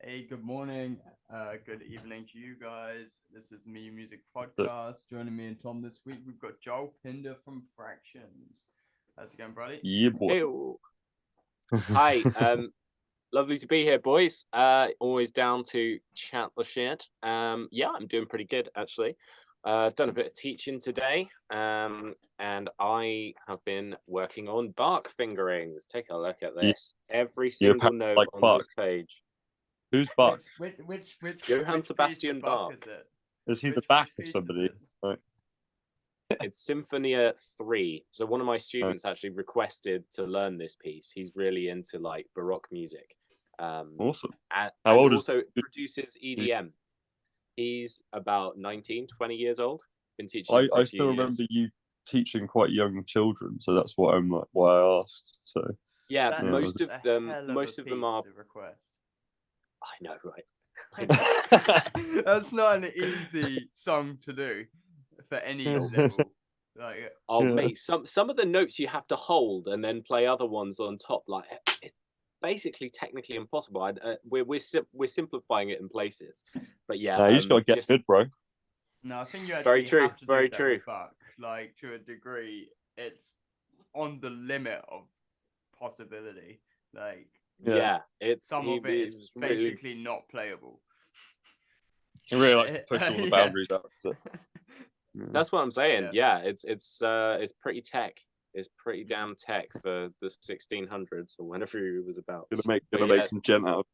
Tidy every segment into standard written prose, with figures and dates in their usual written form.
Hey, good morning. Good evening to you guys. This is Me Music So, Podcast. Joining me and Tom this week, we've got Joel Pinder from Fractions. How's it going, buddy? yeah, boy. Ew. Hi, lovely to be here, boys. Always down to chat the shit. Yeah, I'm doing pretty good actually. Done a bit of teaching today, and I have been working on bark fingerings. Take a look at You, this. Every you're single apparently note like on Bach. this page. Who's Bach? Which Johann piece Sebastian of Bach Bach. is it? Is he the Which back of piece is somebody? it? Like, It's Symphonia 3. So one of my students actually requested to learn this piece. He's really into like Baroque music. awesome. And How old is also produces EDM. He's about 19, 20 years old. Been teaching him for I a few still years. remember you teaching quite young children, so that's why I'm like why I asked. So Yeah, That most is of a them hell of most a of them piece are. to request. I know, right? I know. That's not an easy song to do for any level. Like, Oh, yeah. mate, some of the notes you have to hold and then play other ones on top. Like, it's basically technically impossible. We're simplifying it in places, but yeah, No, you just gotta get just good, bro. no, I think you very actually true, have to do very that true. with Bach. Like, to a degree, it's on the limit of possibility. Like, Yeah, some of it is was really. basically not playable. He really likes to push all the boundaries out. So That's what I'm saying. Yeah. Yeah, it's pretty tech. It's pretty damn tech for the 1600s or whenever it was about. gonna But make yeah, some gent out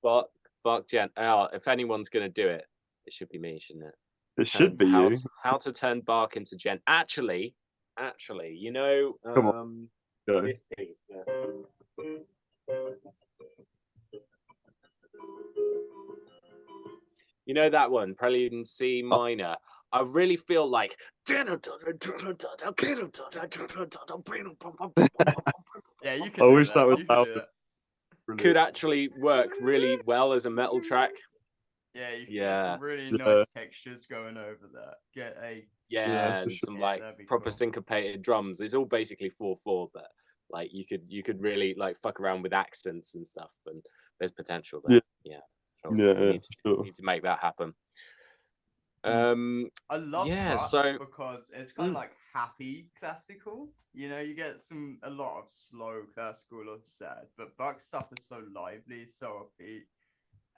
Bark Gent. Oh, if anyone's gonna do it, it should be me, shouldn't it? It should be you. How to turn Bark into Gent. Actually, you know, Come on, go. this piece. You know that one, Prelude in C minor. I really feel like Yeah, you can I do wish that. that was You can do louder. that. could actually work really well as a metal track. Yeah, you can get Yeah. some really Yeah. nice textures going over that. Get a Yeah, for and sure. some Yeah, like that'd be proper cool. syncopated drums. It's all basically 4/4, but like you could really like fuck around with accents and stuff, and there's potential there. Yeah, sure. Yeah, need sure. to make that happen. I love Yeah, Bach so because it's kind of like happy classical. You know, you get a lot of slow classical or sad, but Bach stuff is so lively, so upbeat,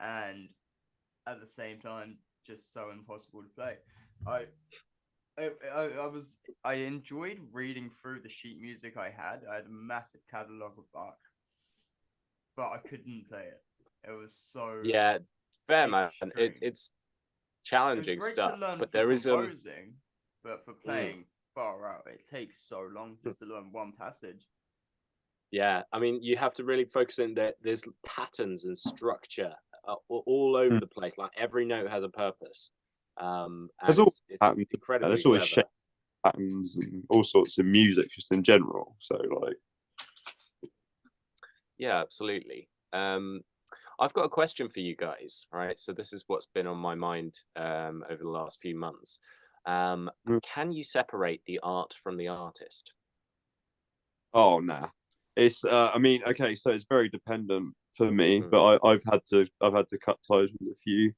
and at the same time, just so impossible to play. I I enjoyed reading through the sheet music I had. I had a massive catalog of Bach, but I couldn't play it. It was so yeah, fair man. extreme. It's It was challenging great stuff, to learn but for there is composing, but for playing far out, it takes so long just to learn one passage. yeah. I mean, you have to really focus in that. There's patterns and structure all over the place. Like every note has a purpose. There's And always it's patterns. incredibly There's always clever. shape patterns and all sorts of music just in general. So like, Yeah, absolutely. I've got a question for you guys, right? So this is what's been on my mind over the last few months. Can you separate the art from the artist? oh nah. It's I mean, okay, so it's very dependent for me, but I've had to cut ties with a few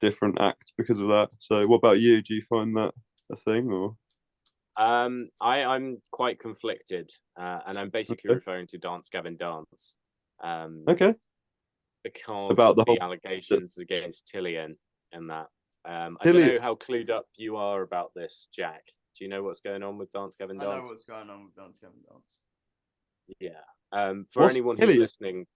different acts because of that. So what about you? Do you find that a thing or I'm quite conflicted, and I'm basically okay. referring to Dance Gavin Dance. Okay. Because About of the the whole allegations against Tillian and that. I don't Tilly? know how clued up you are about this, Jack. Do you know what's going on with Dance Gavin I Dance? know what's going on with Dance Gavin Dance. Yeah. For What's anyone who's Tillian? listening,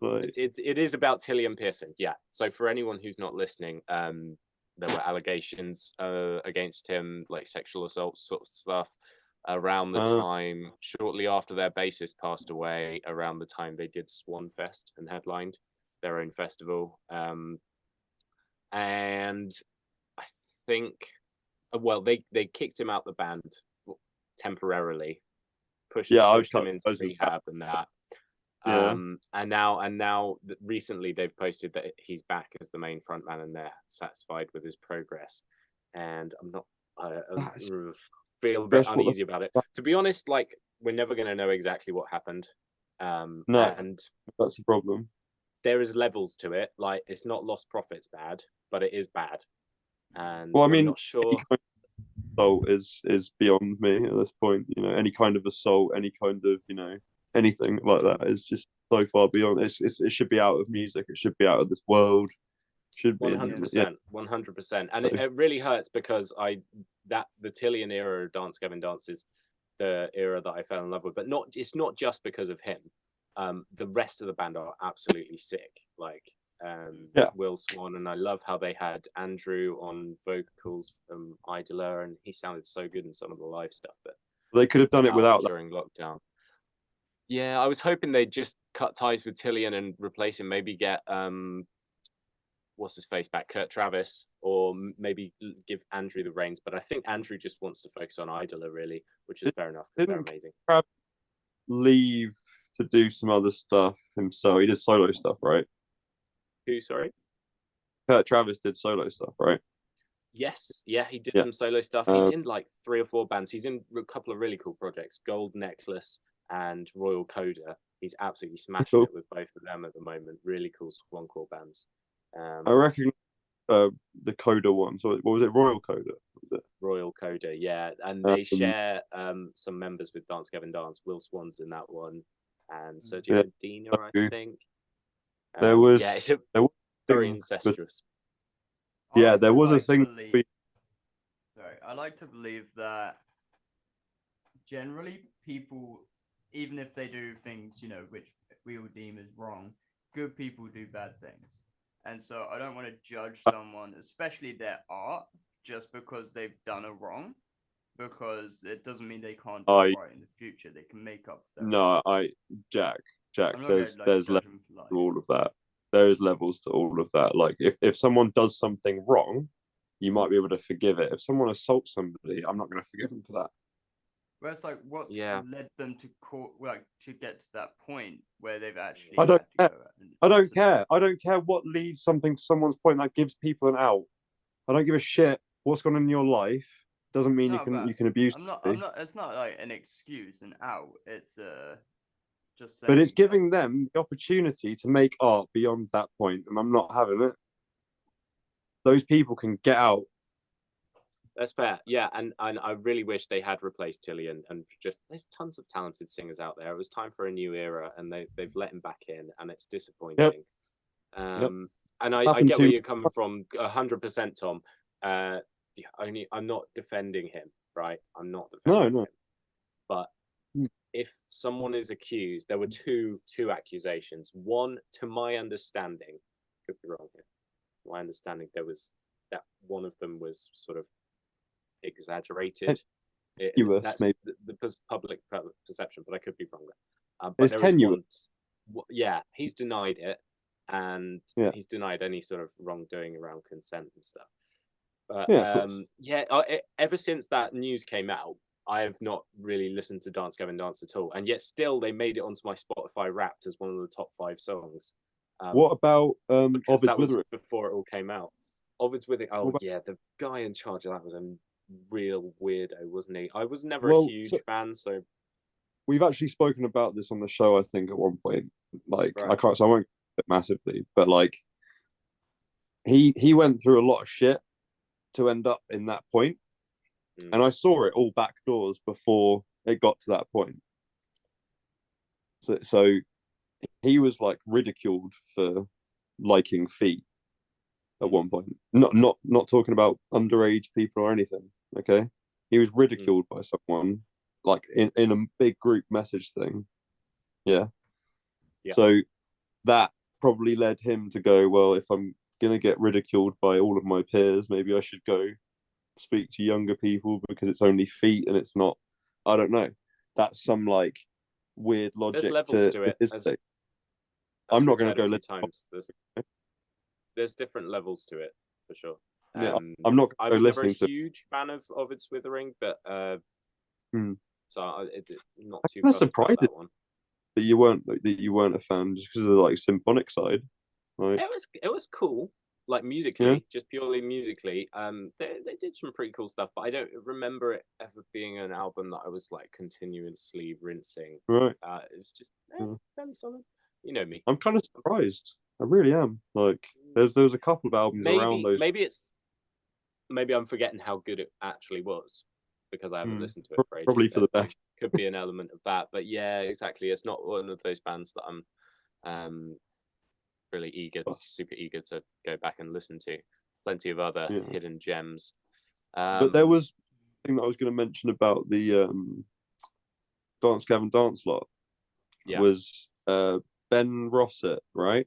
Like, it is about Tillian piercing. Yeah. So for anyone who's not listening, there were allegations against him, like sexual assault sort of stuff, around the time shortly after their bassist passed away. Around the time they did Swan Fest and headlined their own festival, and I think, well, they kicked him out the band temporarily, pushed I've him cut into ties with that. rehab and that. Yeah. And now recently they've posted that he's back as the main frontman and they're satisfied with his progress. And I'm not, I feel a bit uneasy about it. To be honest, like we're never going to know exactly what happened. No, and that's the problem. there is levels to it. Like, it's not Lost Profits bad, but it is bad. And Well, I mean, I'm not sure. Assault is beyond me at this point. You know, any kind of assault, any kind of anything like that is just so far beyond. It should be out of music. It should be out of this world. Should be 100%, 100%, and it really hurts because the Tillian era of Dance Gavin Dance is the era that I fell in love with, but it's not just because of him. The rest of the band are absolutely sick. Like Will Swan, and I love how they had Andrew on vocals from Idola, and he sounded so good in some of the live stuff. But they could have done it without during lockdown. Yeah, I was hoping they'd just cut ties with Tillian and replace him. Maybe get what's his face back, Kurt Travis, or maybe give Andrew the reins. But I think Andrew just wants to focus on Idola, really, which is fair enough because they're amazing. Travis leave to do some other stuff himself. He did solo stuff, right? Who? Sorry. Kurt Travis did solo stuff, right? Yes, yeah, he did some solo stuff. He's in like 3 or 4 bands. He's in a couple of really cool projects, Gold Necklace and Royal Coda. He's absolutely smashing it with both of them at the moment. Really cool swancore bands. I reckon the Coda one. So what was it? Royal Coda? Was it? Royal Coda, yeah. And they share some members with Dance Gavin Dance. Will Swan's in that one, and Sergio Medina, I think. There was very incestuous. Yeah, there was a thing. Sorry, I like to believe that generally people, even if they do things, which we would deem as wrong, good people do bad things. And so I don't want to judge someone, especially their art, just because they've done a wrong, because it doesn't mean they can't do it right in the future. They can make up for that. No, Jack, there's levels to all of that. There is levels to all of that. Like if someone does something wrong, you might be able to forgive it. If someone assaults somebody, I'm not going to forgive them for that. Well, it's like what led them to to get to that point where they've actually. I don't care. I don't care what leads something to someone's point that gives people an out. I don't give a shit what's gone on in your life. Doesn't mean you can abuse. I'm not. It's not like an excuse, an out. It's just. But it's giving them the opportunity to make art beyond that point, and I'm not having it. Those people can get out. That's fair, yeah, and I really wish they had replaced Tillian, and just there's tons of talented singers out there. It was time for a new era, and they've let him back in, and it's disappointing. And I get where you're coming from, 100%, Tom. I'm not defending him, right? I'm not defending him. But if someone is accused, there were two accusations. One, to my understanding, could be wrong here. To my understanding, there was that one of them was sort of exaggerated. That's maybe the public perception, but I could be wrong there. But it's tenuous. He's denied it, and he's denied any sort of wrongdoing around consent and stuff. But ever since that news came out, I have not really listened to Dance Gavin Dance at all, and yet still they made it onto my Spotify Wrapped as one of the top 5 songs. What about because that was Withering? before it all came out. Ovid's Withering. The guy in charge of that was a real weirdo, wasn't he? I was never a huge fan, so we've actually spoken about this on the show, I think, at one point. Like right. I won't go it massively, but like he went through a lot of shit to end up in that point. And I saw it all back doors before it got to that point. So he was like ridiculed for liking feet at one point. Not talking about underage people or anything. Okay, he was ridiculed by someone like in a big group message thing. Yeah. So that probably led him to go, well, if I'm gonna get ridiculed by all of my peers, maybe I should go speak to younger people because it's only feet and it's not. I don't know. That's some like weird logic. There's levels to it. I'm not going to go times. There's different levels to it for sure. I'm not. I was never a huge fan of Ovid's Withering, but so not too. I'm surprised that you weren't a fan just because of the like symphonic side. Right? It was cool. like musically, just purely musically, they did some pretty cool stuff, but I don't remember it ever being an album that I was like continuously rinsing. Right. It was just fairly solid. You know me. I'm kind of surprised. I really am. Like, there was a couple of albums around those. Maybe I'm forgetting how good it actually was because I haven't listened to it for ages. Probably for the best. Could be an element of that, but yeah, exactly. It's not one of those bands that I'm really super eager to go back and listen to. Plenty of other hidden gems. But there was a thing that I was going to mention about the Dance Gavin Dance lot. Was Ben Rossett, right?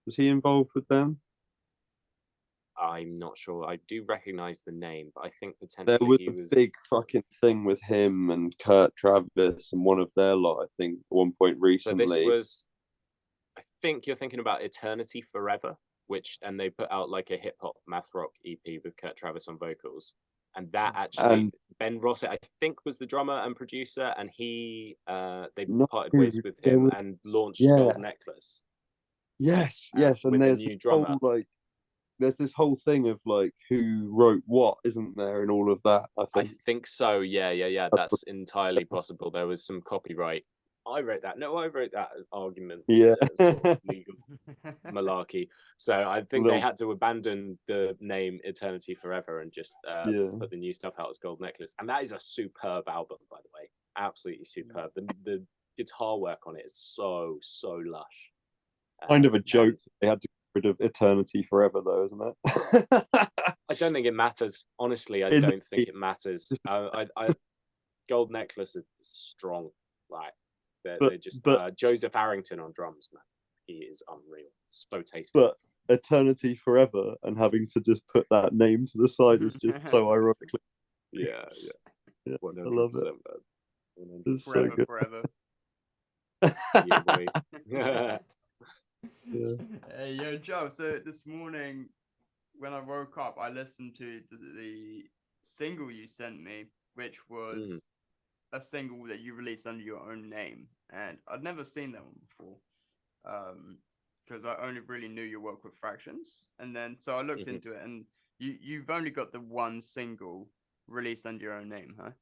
Was he involved with them? I'm not sure. I do recognize the name, but I think potentially there was he was a big fucking thing with him and Kurt Travis and one of their lot, I think, at one point recently. So this was, I think you're thinking about Eternity Forever, and they put out like a hip hop math rock EP with Kurt Travis on vocals. And that actually, Ben Rossett, I think, was the drummer and producer, and they parted ways with him and launched Gold Necklace. Yes, and there's a new drummer. There's this whole thing of like who wrote what, isn't there, and all of that. I think so. Yeah. That's entirely possible. There was some copyright. I wrote that. No, I wrote that argument. Yeah, sort of legal malarkey. So I think they had to abandon the name Eternity Forever and just put the new stuff out as Gold Necklace. And that is a superb album, by the way. Absolutely superb. The guitar work on it is so lush. Kind of a joke. They had to rid of Eternity Forever, though, isn't it? I don't think it matters. Honestly, I don't think it matters. Gold Necklace is strong. Like they're just Joseph Arrington on drums, man. He is unreal. So tasteful. But Eternity Forever and having to just put that name to the side is just so ironically. Yeah. 100%, I love it. Man. It's forever, so good. forever. Yeah, boy. Hey, yo, Joe. So this morning, when I woke up, I listened to the single you sent me, which was a single that you released under your own name, and I'd never seen that one before, because I only really knew your work with Fraktions, and then so I looked into it, and you've only got the one single released under your own name, huh?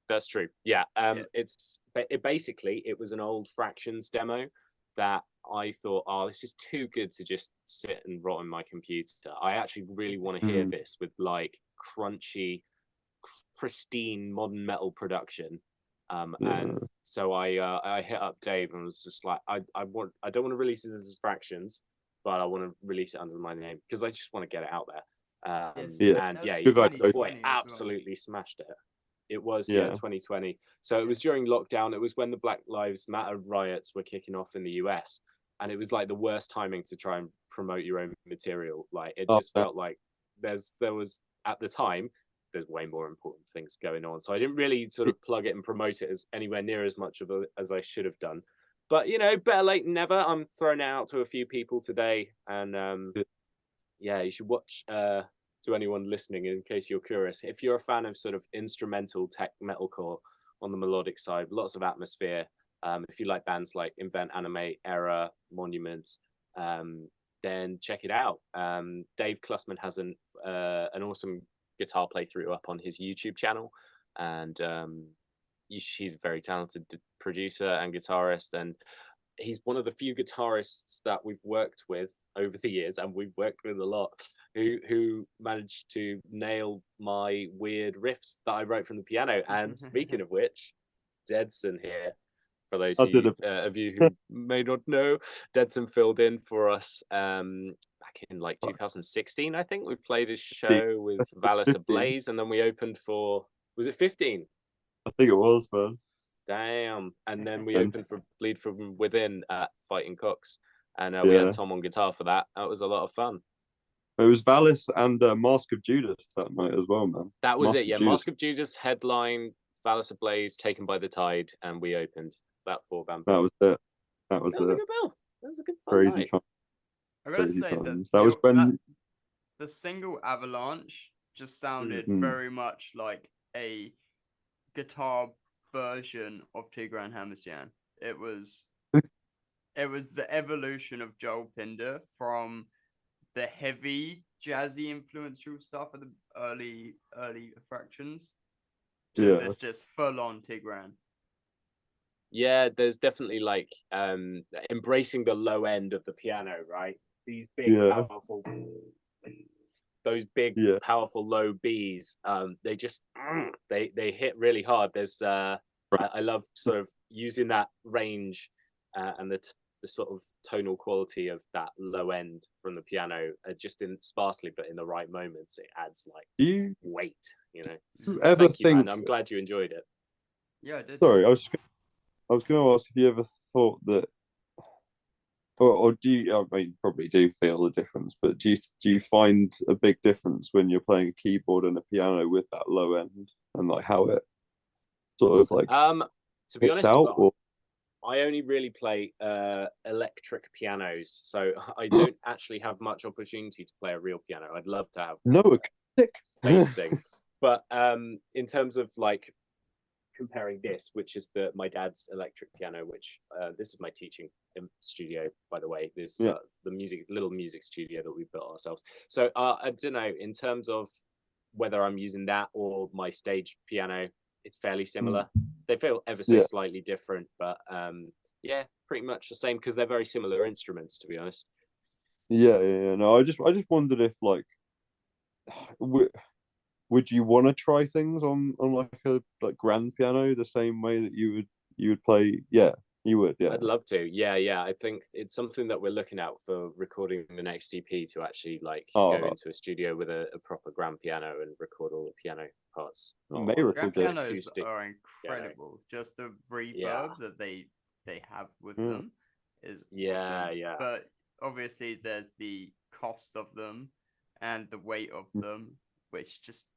That's true. Yeah. It was an old Fractions demo that I thought, this is too good to just sit and rot on my computer. I actually really want to hear this with like crunchy, pristine modern metal production. And so I hit up Dave and was just like, I don't want to release this as Fractions, but I want to release it under my name because I just want to get it out there. Boy, absolutely smashed it. It was 2020. So it was during lockdown. It was when the Black Lives Matter riots were kicking off in the US, and it was like the worst timing to try and promote your own material. Like it just felt like there was at the time there's way more important things going on. So I didn't really sort of plug it and promote it as anywhere near as much of as I should have done. But better late than never. I'm throwing it out to a few people today, and you should watch. To anyone listening, in case you're curious, if you're a fan of sort of instrumental tech metalcore on the melodic side, lots of atmosphere. If you like bands like Invent, Animate, Error, Monuments, then check it out. Dave Klussman has an awesome guitar playthrough up on his YouTube channel, and he's a very talented producer and guitarist, and he's one of the few guitarists that we've worked with over the years, and we've worked with a lot, who managed to nail my weird riffs that I wrote from the piano. And speaking of which, Dedson here, for those of you who may not know, Dedson filled in for us back in like 2016, I think. We played a show with Valis Ablaze, and then we opened for, was it 15? I think it was, man. Damn. And then we opened for Bleed From Within at Fighting Cocks, and we had Tom on guitar for that. That was a lot of fun. It was Valis and Mask of Judas that night as well, man. That was it, yeah. Mask of Judas headline, Valis Ablaze, Taken by the Tide, and we opened that 4-band. That was it. That was a good bill. That was a good fun crazy night. time. I gotta say that was when the single Avalanche just sounded very much like a guitar version of Tigran Hamasyan. It was the evolution of Joel Pinder from the heavy jazzy influential stuff of the early Fractions to this just full on Tigran. Yeah, there's definitely like embracing the low end of the piano, right? These big powerful, those big powerful low Bs. They just they hit really hard. There's I love sort of using that range and the sort of tonal quality of that low end from the piano, just in sparsely, but in the right moments, it adds like weight. You know. Ever Thank you, think? man. I'm glad you enjoyed it. Yeah, I did. Sorry, I was going to ask if you ever thought that, or do you? I mean, you probably do feel the difference, but do you find a big difference when you're playing a keyboard and a piano with that low end, and like how it sort of like to be hits honest, out? Or... I only really play electric pianos, so I don't actually have much opportunity to play a real piano. I'd love to have no acoustic bass thing, but in terms of like comparing this, which is my dad's electric piano, which this is my teaching studio, by the way. This the little music studio that we built ourselves. So I don't know, in terms of whether I'm using that or my stage piano, it's fairly similar. They feel ever so slightly different, but yeah, pretty much the same because they're very similar instruments, to be honest. Yeah. No, I just wondered if like would you want to try things on like a grand piano the same way that you would play? Yeah, you would. Yeah, I'd love to. Yeah. I think it's something that we're looking at for recording the next EP, to actually like go into a studio with a proper grand piano and record all the piano parts. Grand pianos are incredible. Just the reverb that they have with them is awesome. Yeah. But obviously there's the cost of them and the weight of them, which just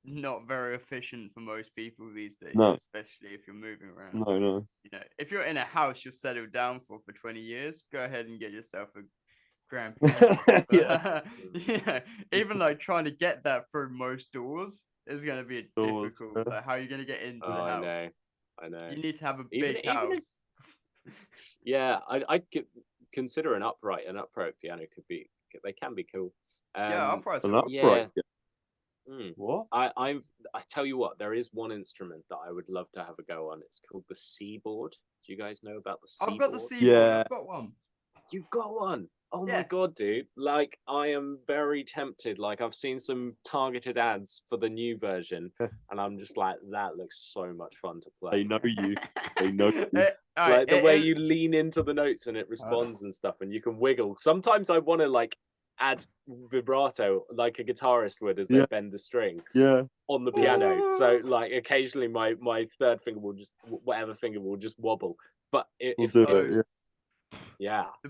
not very efficient for most people these days, especially if you're moving around. No. You know, if you're in a house you're settled down for 20 years, go ahead and get yourself a grand piano. You know, even like trying to get that through most doors is going to be difficult. Like, how are you going to get into the house? I know. You need to have a big house. Yeah, I'd consider an upright piano they can be cool. Uprights. Upright. What? I tell you what, there is one instrument that I would love to have a go on. It's called the C-board. Do you guys know about the C-board? I've got the C-board. I've got one. You've got one. Oh my god, dude. Like, I am very tempted. Like, I've seen some targeted ads for the new version, and I'm just like, that looks so much fun to play. They know you. They know you. Like, the way you lean into the notes and it responds and stuff, and you can wiggle. Sometimes I want to, like, add vibrato like a guitarist would as they bend the string on the piano. So, like, occasionally my third finger will just, whatever finger will just wobble. But the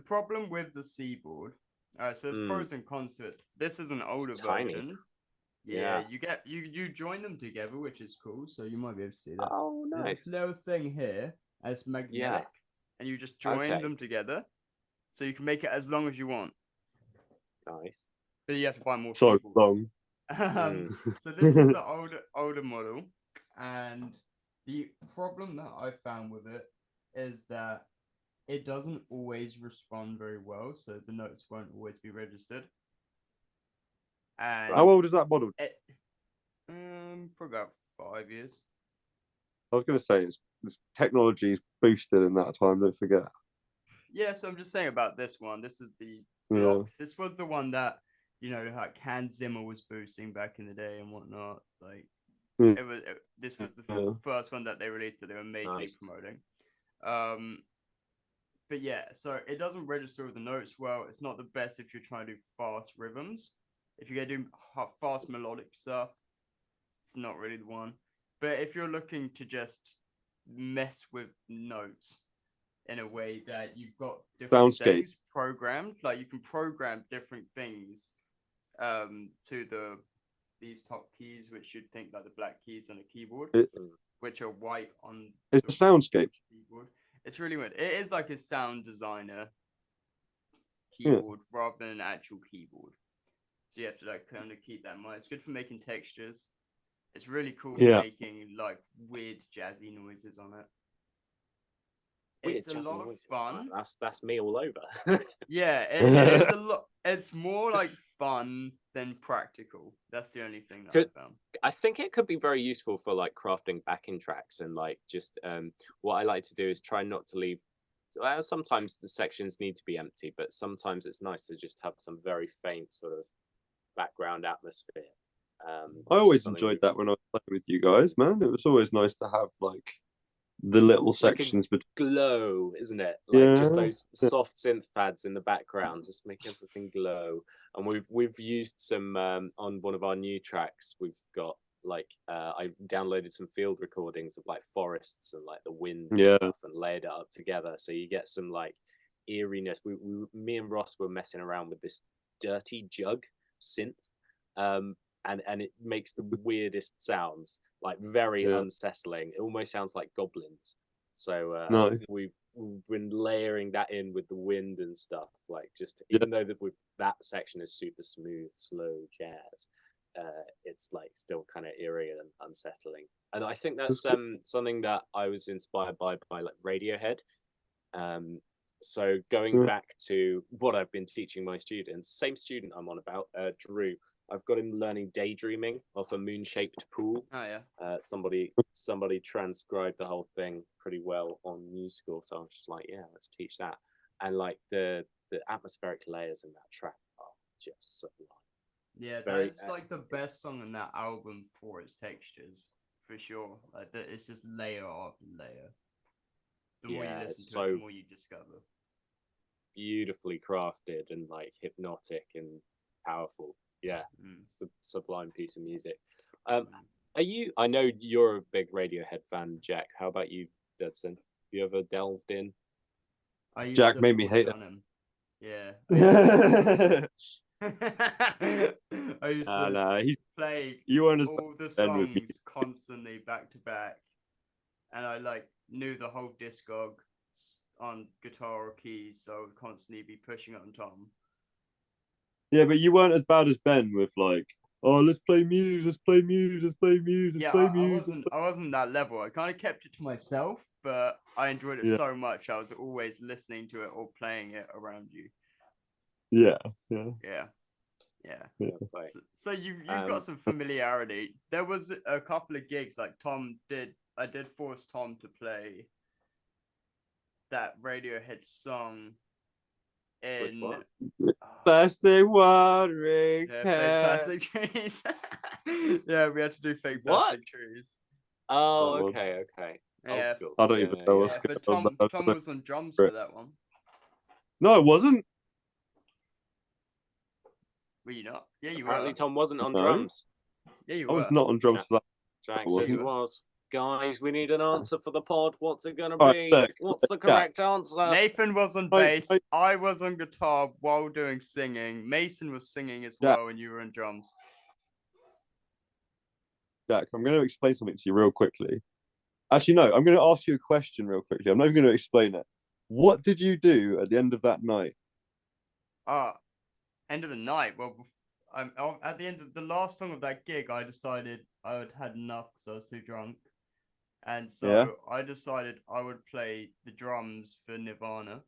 problem with the C-board, so there's pros and cons to it. This is an older version. Yeah, you join them together, which is cool. So you might be able to see that. Oh, nice. There's this little thing here, and it's magnetic, and you just join them together, so you can make it as long as you want. Nice. But you have to buy more. So long. So this is the older model, and the problem that I found with it is that it doesn't always respond very well, so the notes won't always be registered. And how old is that model? For about 5 years. I was going to say this technology is boosted in that time. Don't forget. Yeah, so I'm just saying about this one. This is the blocks. This was the one that, you know, like Hans Zimmer was boosting back in the day and whatnot. Like this was the first one that they released that they were majorly promoting. But yeah, so it doesn't register with the notes well. It's not the best if you're trying to do fast rhythms. If you're going to do fast melodic stuff, it's not really the one. But if you're looking to just mess with notes in a way that you've got different settings programmed, like you can program different things to these top keys, which you'd think like the black keys on a keyboard, which are white on the soundscape keyboard. It's really weird. It is like a sound designer keyboard rather than an actual keyboard. So you have to like kind of keep that in mind. It's good for making textures. It's really cool for making like weird jazzy noises on it. Weird it's a jazzy lot of noises. fun. That's me all over. Yeah, it's a lot. It's more like fun than practical. That's the only thing that Could- I found. I think it could be very useful for like crafting backing tracks and like just what I like to do is try not to leave. Sometimes the sections need to be empty, but sometimes it's nice to just have some very faint sort of background atmosphere. I Which is always something enjoyed that when I was playing with you guys, man. It was always nice to have like the little It's like a sections between. glow, isn't it? Like just Yeah. those soft synth pads in the background, just make everything glow. And we've used some on one of our new tracks. We've got like I downloaded some field recordings of like forests and like the wind and Yeah. stuff, and layered it up together, so you get some like eeriness. Me and Ross were messing around with this dirty jug synth, and it makes the weirdest sounds, like very Yeah. unsettling. It almost sounds like goblins. So Nice. we've been layering that in with the wind and stuff. Like just Yeah. even though that section is super smooth, slow jazz, it's like still kind of eerie and unsettling. And I think that's something that I was inspired by like Radiohead. So going Yeah. back to what I've been teaching my students, same student I'm on about, Drew. I've got him learning daydreaming off a moon-shaped pool. Oh yeah. Somebody transcribed the whole thing pretty well on musical, so I was just like, yeah, let's teach that. And like the atmospheric layers in that track are just sublime. Yeah, Very- that's like the best song on that album for its textures, for sure. Like it's just layer after layer. The more you Yeah, it's listen to it, so- the more you discover. Beautifully crafted and like hypnotic and powerful. Yeah, sublime piece of music. Are you? I know you're a big Radiohead fan, Jack. How about you, Dudson? You ever delved in? I used Jack to made me force hate on him. Yeah. it. I used to Nah, play you weren't as all the Ben with me. songs constantly back to back, and I like knew the whole discog on guitar or keys, so I would constantly be pushing it on Tom. Yeah, but you weren't as bad as Ben with like, oh, let's play Muse, let's play Muse, let's play Muse, let's Yeah, play I Muse. wasn't that level. I kind of kept it to myself, but I enjoyed it Yeah. so much. I was always listening to it or playing it around you. Yeah. Yeah. Right. So you've got some familiarity. There was a couple of gigs like Tom did. I did force Tom to play that Radiohead song in one? Plastic watering yeah, fake can. plastic trees. Yeah, we had to do fake What? plastic trees. Oh, That one. okay. Old Yeah, school. I don't even know what's yeah, going but on. Tom was on drums for that one. No, it wasn't. Were you not? Yeah, you Apparently, were. Tom wasn't on No. drums. Yeah, you I were. was not on drums Jack- for that. Jack I says he wasn't. was. Guys, we need an answer for the pod. What's it gonna All be? right, look, What's the Jack. correct answer? Nathan was on Wait, bass. wait. I was on guitar while doing singing. Mason was singing as Jack. well, and you were on drums. Jack, I'm going to explain something to you real quickly. Actually, no, I'm going to ask you a question real quickly. I'm not even going to explain it. What did you do at the end of that night? End of the night. Well, at the end of the last song of that gig, I decided I had enough because I was too drunk, and so Yeah. I decided I would play the drums for Nirvana.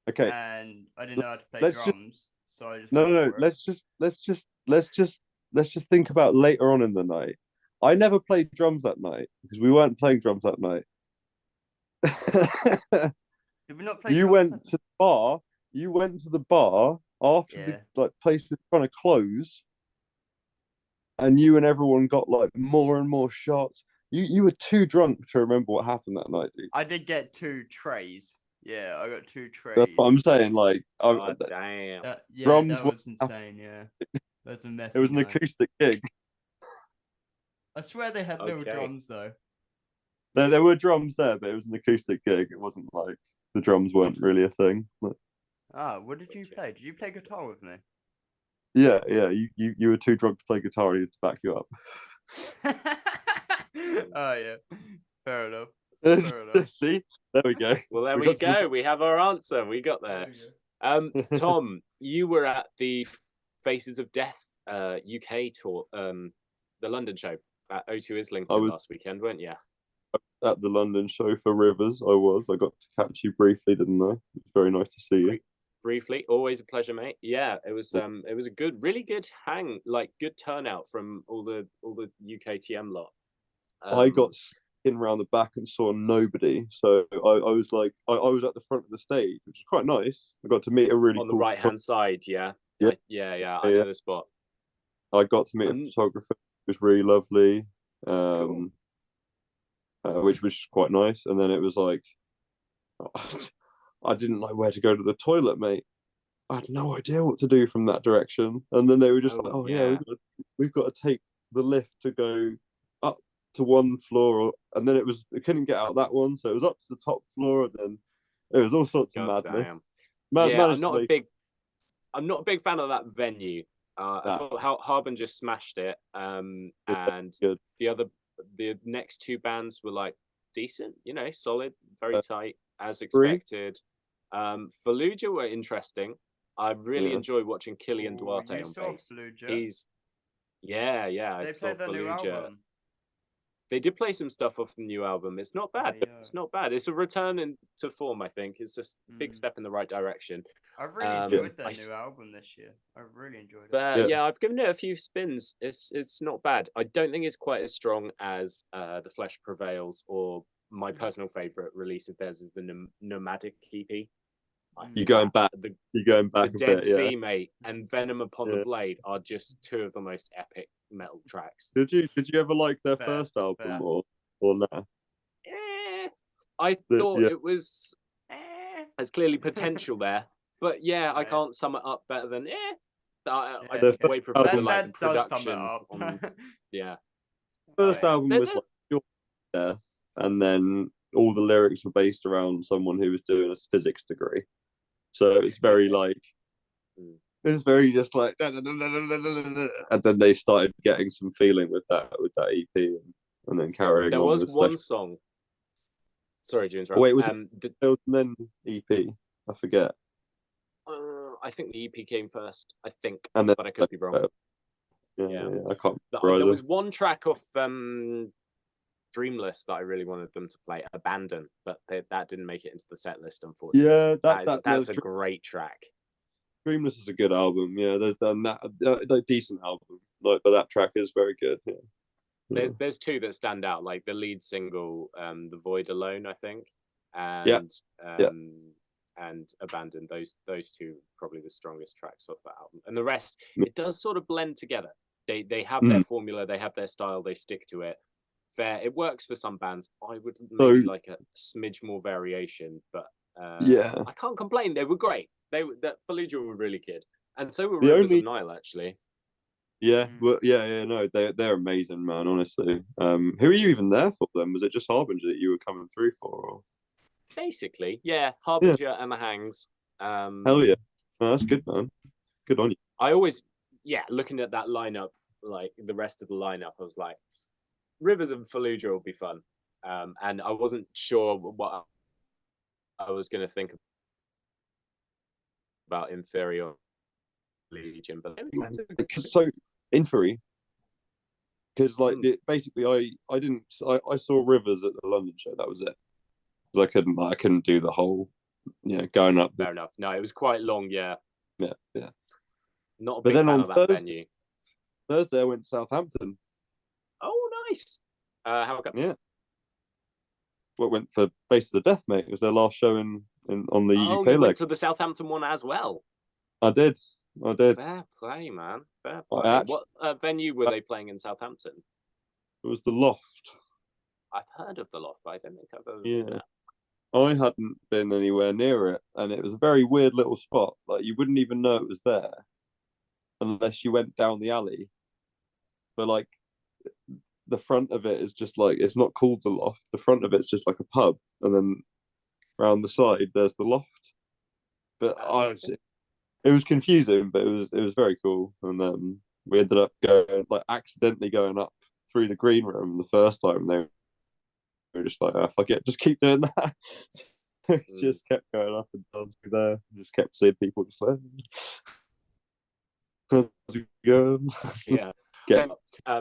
Okay. And I didn't know how to play let's just- drums, so I just No, went no, no. for it. Let's just think about later on in the night. I never played drums that night because we weren't playing drums that night. Did we not play You drums went that to the bar. You went to the bar after Yeah. the place was trying to close, and you and everyone got like more and more shots. You were too drunk to remember what happened that night, dude. I did get 2 trays. Yeah, I got 2 trays. That's what I'm saying. Like, Oh, damn. Drums that were- was insane. Yeah, that's a messy it was an night. acoustic gig. I swear they had little Okay. drums though. There were drums there, but it was an acoustic gig. It wasn't like the drums weren't really a thing. But What did you Okay. play? Did you play guitar with me? yeah. You were too drunk to play guitar. I needed to back you up. Oh yeah, fair enough. Fair enough. See, there we go. Well, there we got to the- go. We have our answer. We got there. Tom, you were at the Faces of Death UK tour, the London show at O2 Islington was- last weekend, weren't you? at the London show for Rivers. I got to catch you briefly, didn't I? It was very nice to see you. Briefly, always a pleasure, mate. Yeah, it was a good, really good good turnout from all the UKTM lot. I got in around the back and saw nobody, so I was like, I was at the front of the stage, which was quite nice. I got to meet a really on the cool right hand side. Yeah. I know the spot. I got to meet a photographer, who was really lovely, Cool. Which was quite nice. And then it was like, I didn't know where to go to the toilet, mate. I had no idea what to do from that direction. And then they were just we've got to take the lift to go up to one floor, and then it couldn't get out that one, so it was up to the top floor, and then it was all sorts of madness. I'm not a big fan of that venue. I thought Harbinger smashed it, and the next two bands were like decent, solid, very tight as expected. Fallujah were interesting. I really enjoy watching Killian Duarte on bass. He's I saw Fallujah. They did play some stuff off the new album. It's not bad. It's not bad. It's a return into form, I think. It's just a big step in the right direction. I've really enjoyed their new album this year. I've really enjoyed it. Yeah, I've given it a few spins. It's not bad. I don't think it's quite as strong as The Flesh Prevails or my personal favourite release of theirs is the Nomadic EP. You're going back the a Dead bit, Sea, mate, and Venom Upon the Blade are just two of the most epic metal tracks. Did you ever like their first album or nah? I thought it was there's clearly potential there, but I can't sum it up better than I way prefer the production on, First album was like Your Death, and then all the lyrics were based around someone who was doing a physics degree. So it's very like, it's very just like, and then they started getting some feeling with that EP, and then carrying on. There was one song. Sorry to interrupt. Wait, was it then EP? I forget. I think the EP came first. I think, and then, but I could be wrong. I can't. There was one track off Dreamless that I really wanted them to play, Abandon, but that didn't make it into the set list, unfortunately. Yeah, that's a great track. Dreamless is a good album. Yeah, there's that decent album, but that track is very good. Yeah. There's two that stand out, like the lead single, The Void Alone, I think, and Abandon. Those two probably the strongest tracks off that album, and the rest it does sort of blend together. They have their formula, they have their style, they stick to it. Fair, it works for some bands. I would maybe like a smidge more variation, but I can't complain. They were great. That Fallujah were really good, and so were Rivers of Nile actually. Yeah, well, no, they're amazing, man. Honestly, who are you even there for them? Was it just Harbinger that you were coming through for? Or? Basically, Harbinger and the Hangs. Hell yeah, no, that's good, man. Good on you. I always, looking at that lineup, like the rest of the lineup, I was like, Rivers and Fallujah will be fun, and I wasn't sure what I was going to think about Inferior Legion, but so Inferi, because basically I saw Rivers at the London show. That was it. Because I couldn't do the whole going up. Fair enough. No, it was quite long. Yeah. Not a big fan of that venue. Thursday I went to Southampton. Oh, nice. How come? Yeah. What went for Face of the Death, mate? It was their last show on the UK leg. Went to the Southampton one as well. I did. Fair play, man. Fair play. What venue were they playing in Southampton? It was the Loft. I've heard of the Loft, but I don't think I've ever been there. I hadn't been anywhere near it, and it was a very weird little spot. Like you wouldn't even know it was there unless you went down the alley. But like the front of it is just like, it's not called the Loft. The front of it's just like a pub, and then around the side there's the Loft. But it was confusing, but it was very cool. And we ended up accidentally going up through the green room the first time. They were just like, oh, fuck it, just keep doing that. So just kept going up and down through there. Just kept seeing people just like, how's it going? Yeah. So,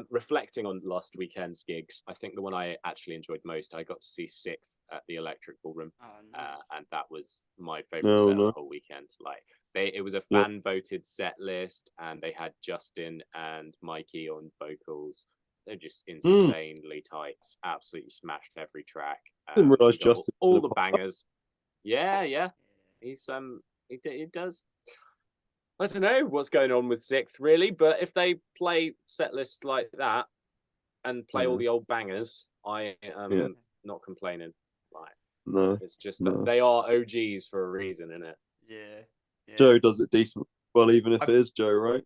reflecting on last weekend's gigs, I think the one I actually enjoyed most, I got to see Sixth at the Electric Ballroom, Oh, nice. and that was my favorite set of no. the whole weekend. Like, it was a Yeah. fan voted set list, and they had Justin and Mikey on vocals. They're just insanely tight. Absolutely smashed every track. Didn't realise He got Justin all was the a- bangers. Yeah. He's he does. I don't know what's going on with Sixth really, but if they play set lists like that and play all the old bangers, I am not complaining. Like, No, it's just no. that they are OGs for a reason, isn't it? Yeah. Joe does it decent. Well, even if it is Joe, right?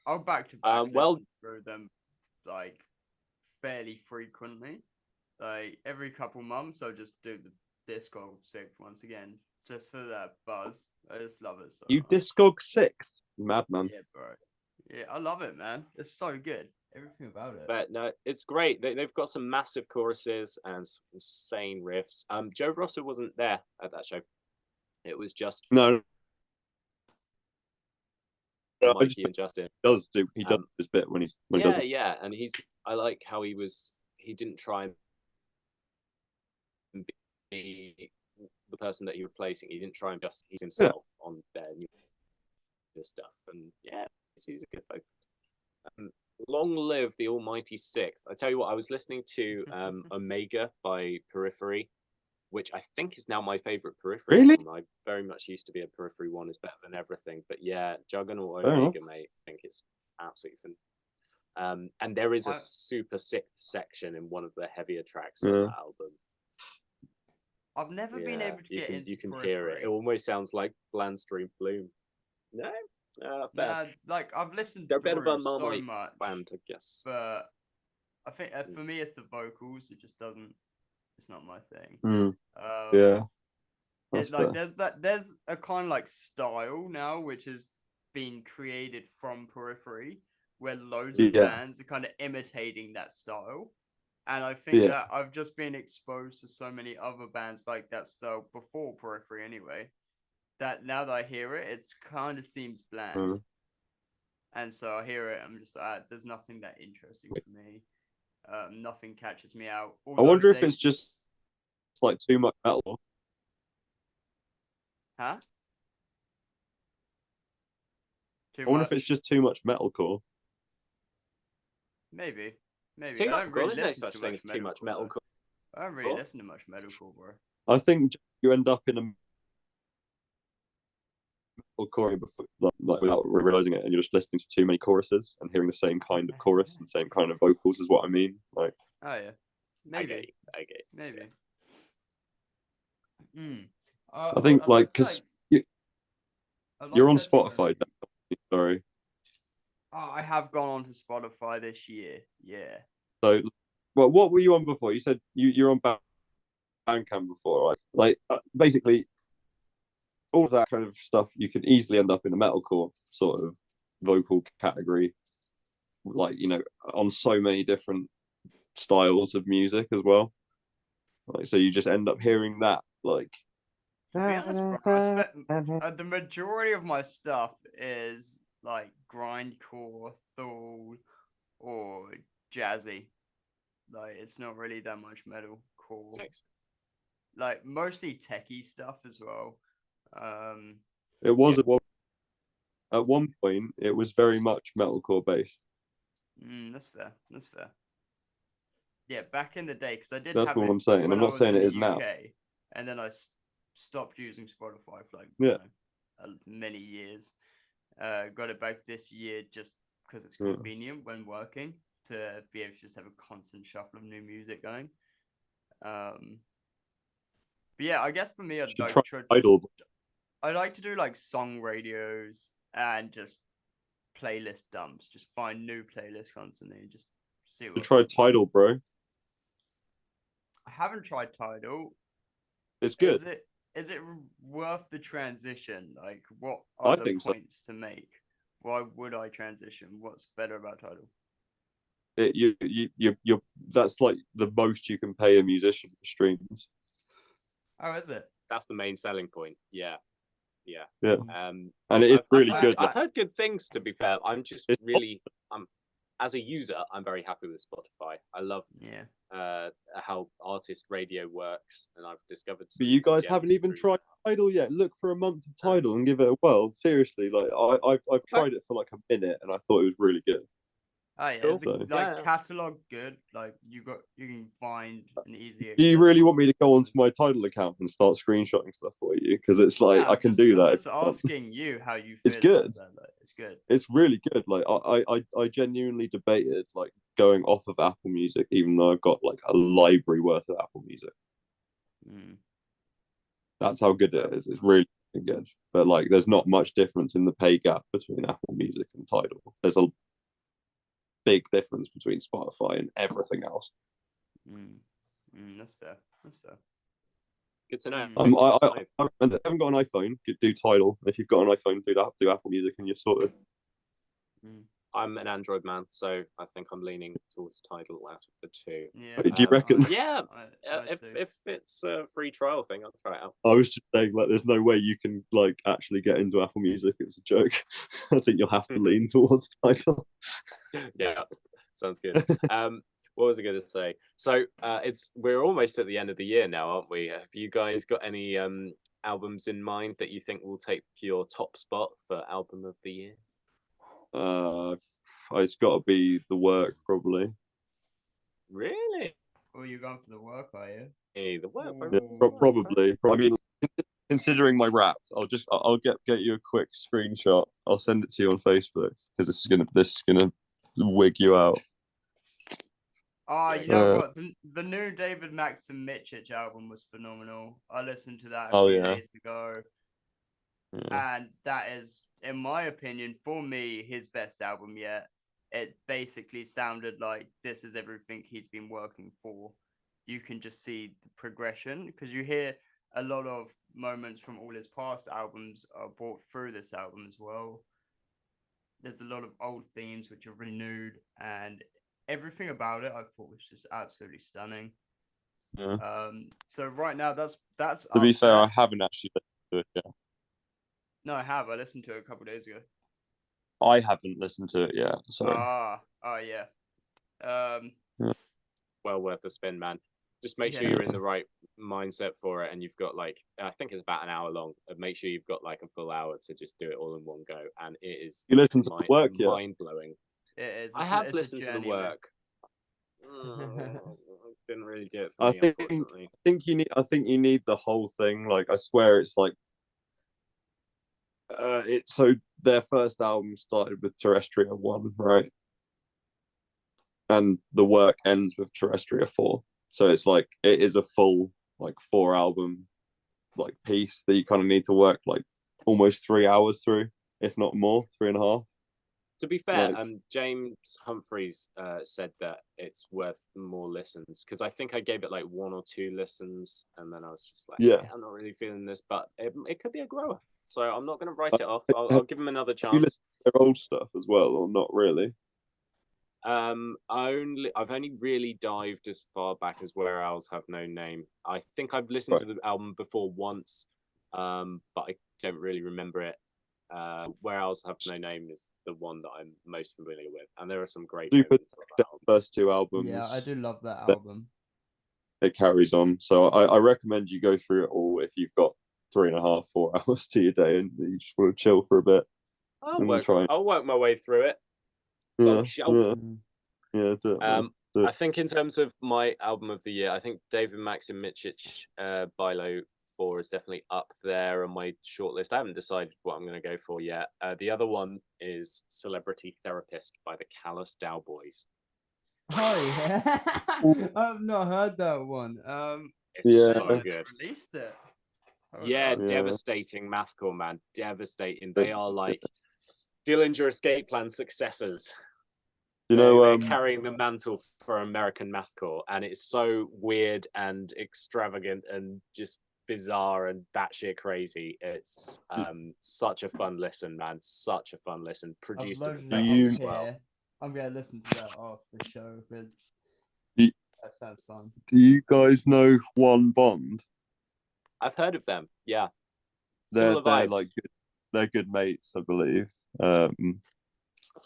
I'll back to back well- listen through them like fairly frequently. Like every couple months, I'll just do the Discog Sixth once again, just for that buzz. I just love it so You much. Discog Sixth, madman. Yeah, bro. Yeah, I love it, man. It's so good. Everything about it. But no, it's great. They've got some massive choruses and some insane riffs. Joe Rosso wasn't there at that show. It was just No, Mikey and Justin. He does his bit when he does it. Yeah, and I like how he didn't try and be the person that he was replacing. He didn't try and just ease himself on their new stuff. And yeah, he's a good vocalist. Long live the almighty Sixth. I tell you what, I was listening to Omega by Periphery, which I think is now my favorite Periphery Really? album. I very much used to be a Periphery one is better than everything. But yeah, Juggernaut Fair Omega, mate, I think it's absolutely fun. And there is a super Sixth section in one of the heavier tracks on that album. I've never been able to get into You can Periphery. hear it. It almost sounds like Blandstream Bloom. No? Nah, like I've listened They're a bit through of a so Marmite much, band, I guess. but I think for me it's the vocals. It just doesn't. It's not my thing. Yeah. It's like there's a kind of like style now which has been created from Periphery, where loads of bands are kind of imitating that style. And I think that I've just been exposed to so many other bands like that style before Periphery anyway, that now that I hear it, it kind of seems bland. And so I hear it, I'm just like, there's nothing that interesting for me. Nothing catches me out. I wonder if it's just like too much metal. Huh? I wonder if it's just too much metalcore. Maybe. Too I don't really there's no listen such to thing much as too much metalcore. I don't really listen to much metalcore, bro. I think you end up in a metalcore before, like without realizing it, and you're just listening to too many choruses and hearing the same kind of chorus and same kind of vocals is what I mean. Like, oh yeah, maybe, okay. maybe. I think like because you're on Spotify. Sorry. Oh, I have gone on to Spotify this year. Yeah. So, well, what were you on before? You said you're on Bandcamp before, right? Like, basically, all of that kind of stuff, you can easily end up in a metalcore sort of vocal category, like, you know, on so many different styles of music as well. Like, so you just end up hearing that, like. To be honest, bro, the majority of my stuff is like grindcore, thule, or jazzy. Like, it's not really that much metalcore. Like, mostly techie stuff as well. It was at one point. It was very much metalcore based. That's fair. Yeah, back in the day, because I did. That's have what it I'm saying. I'm not saying it is now. And then I stopped using Spotify for like many years. Got it back this year just because it's convenient when working to be able to just have a constant shuffle of new music going. But yeah, I guess for me, I'd like to do like song radios and just playlist dumps. Just find new playlists constantly and just see what. You tried Tidal, bro? I haven't tried Tidal. It's good. Is it worth the transition? Like, what are the points to make? Why would I transition? What's better about Tidal? You that's like the most you can pay a musician for streams. Oh, is it? That's the main selling point. Yeah. And it is really good. I've heard good things. To be fair, I'm just really as a user, I'm very happy with Spotify. I love how artist radio works, and I've discovered. But you guys gems haven't even through tried Tidal yet. Look for a month of Tidal and give it a whirl. Seriously, like I've tried it for like a minute and I thought it was really good. Oh yeah, Cool. is the catalog good? Like you can find an easy. Do you really want me to go onto my Tidal account and start screenshotting stuff for you? Because it's like I can do that. I'm just asking you how you feel. It's good. It's good. It's really good. Like I genuinely debated like going off of Apple Music, even though I've got like a library worth of Apple Music. That's how good it is. It's really good. But like, there's not much difference in the pay gap between Apple Music and Tidal. There's a big difference between Spotify and everything else. That's fair. Good to know. I haven't got an iPhone. Do Tidal. If you've got an iPhone, do Apple Music, and you're sorted. I'm an Android man, so I think I'm leaning towards Tidal out of the two. Yeah. Do you reckon? If it's a free trial thing, I'll try it out. I was just saying, like, there's no way you can like actually get into Apple Music. It's a joke. I think you'll have to lean towards Tidal. Yeah, sounds good. What was I going to say? So we're almost at the end of the year now, aren't we? Have you guys got any albums in mind that you think will take your top spot for album of the year? It's got to be The Work, probably. Really? Oh, you're going for The Work, are you? Hey, The Work. Yeah, probably. I mean, considering my raps, I'll get you a quick screenshot. I'll send it to you on Facebook because this is gonna wig you out. Oh, you know what? The new David Max and Mitchich album was phenomenal. I listened to that a few days ago. Yeah. And that is, in my opinion, for me, his best album yet. It basically sounded like this is everything he's been working for. You can just see the progression because you hear a lot of moments from all his past albums are brought through this album as well. There's a lot of old themes which are renewed, and everything about it I thought was just absolutely stunning. Yeah. So right now that's to be fair, I haven't actually listened to it yet. No, I have. I listened to it a couple of days ago. I haven't listened to it yet. So. Yeah. Well worth a spin, man. Just make sure you're in the right mindset for it, and you've got like I think it's about an hour long. Make sure you've got like a full hour to just do it all in one go, and it is. You listen to The Work yet? Mind blowing. It is. I have listened to The Work. Didn't really do it for me, unfortunately. I think you need the whole thing. Like I swear, it's like. So their first album started with Terrestria 1, right? And The Work ends with Terrestria 4. So it's like it is a full like 4 album like piece that you kind of need to work like almost 3 hours through, if not more, 3.5. To be fair, James Humphreys said that it's worth more listens because I think I gave it like 1 or 2 listens, and then I was just like, I'm not really feeling this, but it could be a grower. So I'm not going to write it off. I'll give him another chance. You listen to their old stuff as well, or not really? I've only really dived as far back as Where Owls Have No Name. I think I've listened to the album before once, but I don't really remember it. Where Owls Have No Name is the one that I'm most familiar with, and there are some great first 2 albums. Yeah, I do love that album. It carries on, so I recommend you go through it all if you've got 3.5, 4 hours to your day and you just want to chill for a bit. I'll work my way through it. I think in terms of my album of the year, I think David Max and Mitchich Bilo 4 is definitely up there on my shortlist. I haven't decided what I'm going to go for yet. The other one is Celebrity Therapist by the Kalos Boys. Oh yeah, I've not heard that one. It's so good. Released it. Devastating mathcore, man. Devastating. They are like Dillinger Escape Plan successors. You know, they're carrying the mantle for American mathcore, and it's so weird and extravagant and just bizarre and batshit crazy. It's such a fun listen, man. Such a fun listen. Produced as well. I'm gonna listen to that off the show because that sounds fun. Do you guys know Juan Bond? I've heard of them. Yeah, they're like they're good mates, I believe.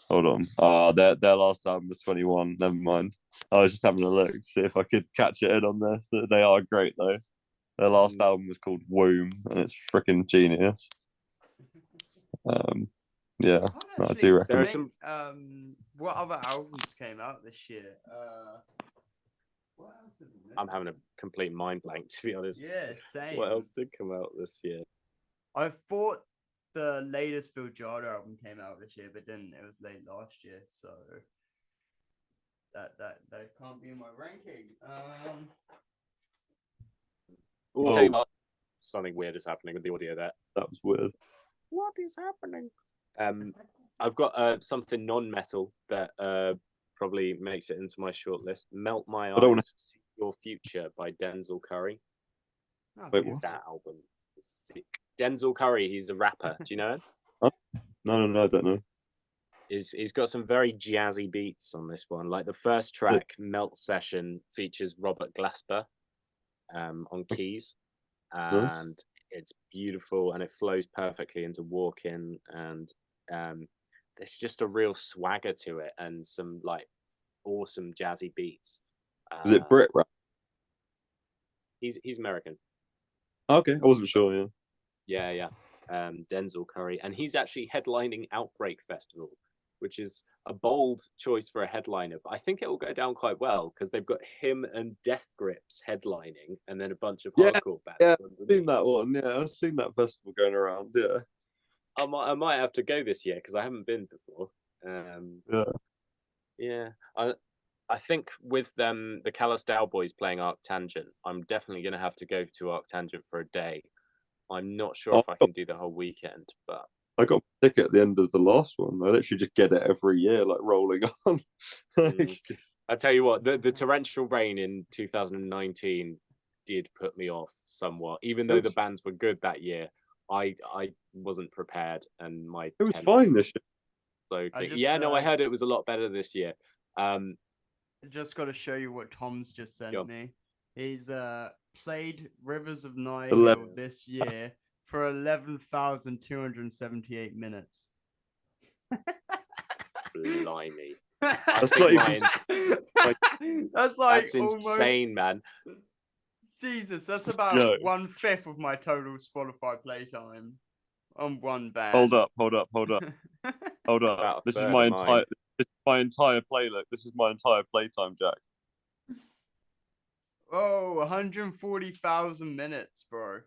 Hold on. Their last album was 21. Never mind. I was just having a look to see if I could catch it in on there. They are great though. Their last album was called Womb, and it's freaking genius. Yeah, no, I do recommend. There are some. What other albums came out this year? What else is in there? I'm having a complete mind blank, to be honest. Yeah, same. What else did come out this year? I thought the latest Phil Jardo album came out this year, but then it was late last year, so that can't be in my ranking. I'll tell you what, something weird is happening with the audio there. That was weird. What is happening? I've got something non-metal that probably makes it into my shortlist. Melt My Eyes, See Your Future by Denzel Curry. Oh, Wait, what? That album is sick. Denzel Curry, he's a rapper. Do you know him? No, I don't know. He's got some very jazzy beats on this one. Like the first track, Melt Session, features Robert Glasper on keys. And it's beautiful and it flows perfectly into Walk-In, and there's just a real swagger to it and some like awesome jazzy beats. Is it Brit rap? He's American. Okay, I wasn't sure. Yeah. Denzel Curry, and he's actually headlining Outbreak Festival, which is a bold choice for a headliner, but I think it will go down quite well because they've got him and Death Grips headlining, and then a bunch of hardcore bands. Yeah, I've seen that one. Yeah, I've seen that festival going around. Yeah, I might have to go this year because I haven't been before. Yeah. I think with the Kalos Boys playing Arctangent, I'm definitely going to have to go to Arctangent for a day. I'm not sure if I can do the whole weekend, but I got a ticket at the end of the last one. I literally just get it every year, like rolling on. I tell you what, the torrential rain in 2019 did put me off somewhat. Even though the bands were good that year, I wasn't prepared, and it was fine this So year. I heard it was a lot better this year. I just got to show you what Tom's just sent me. He's played Rivers of Nihil this year for 11,278 minutes. Blimey. That's not even... That's insane, man. Jesus, that's about 1/5 of my total Spotify playtime on one band. Hold up. Hold up. This is my entire playlist. This is my entire playtime, Jack. Oh, 140,000 minutes, bro.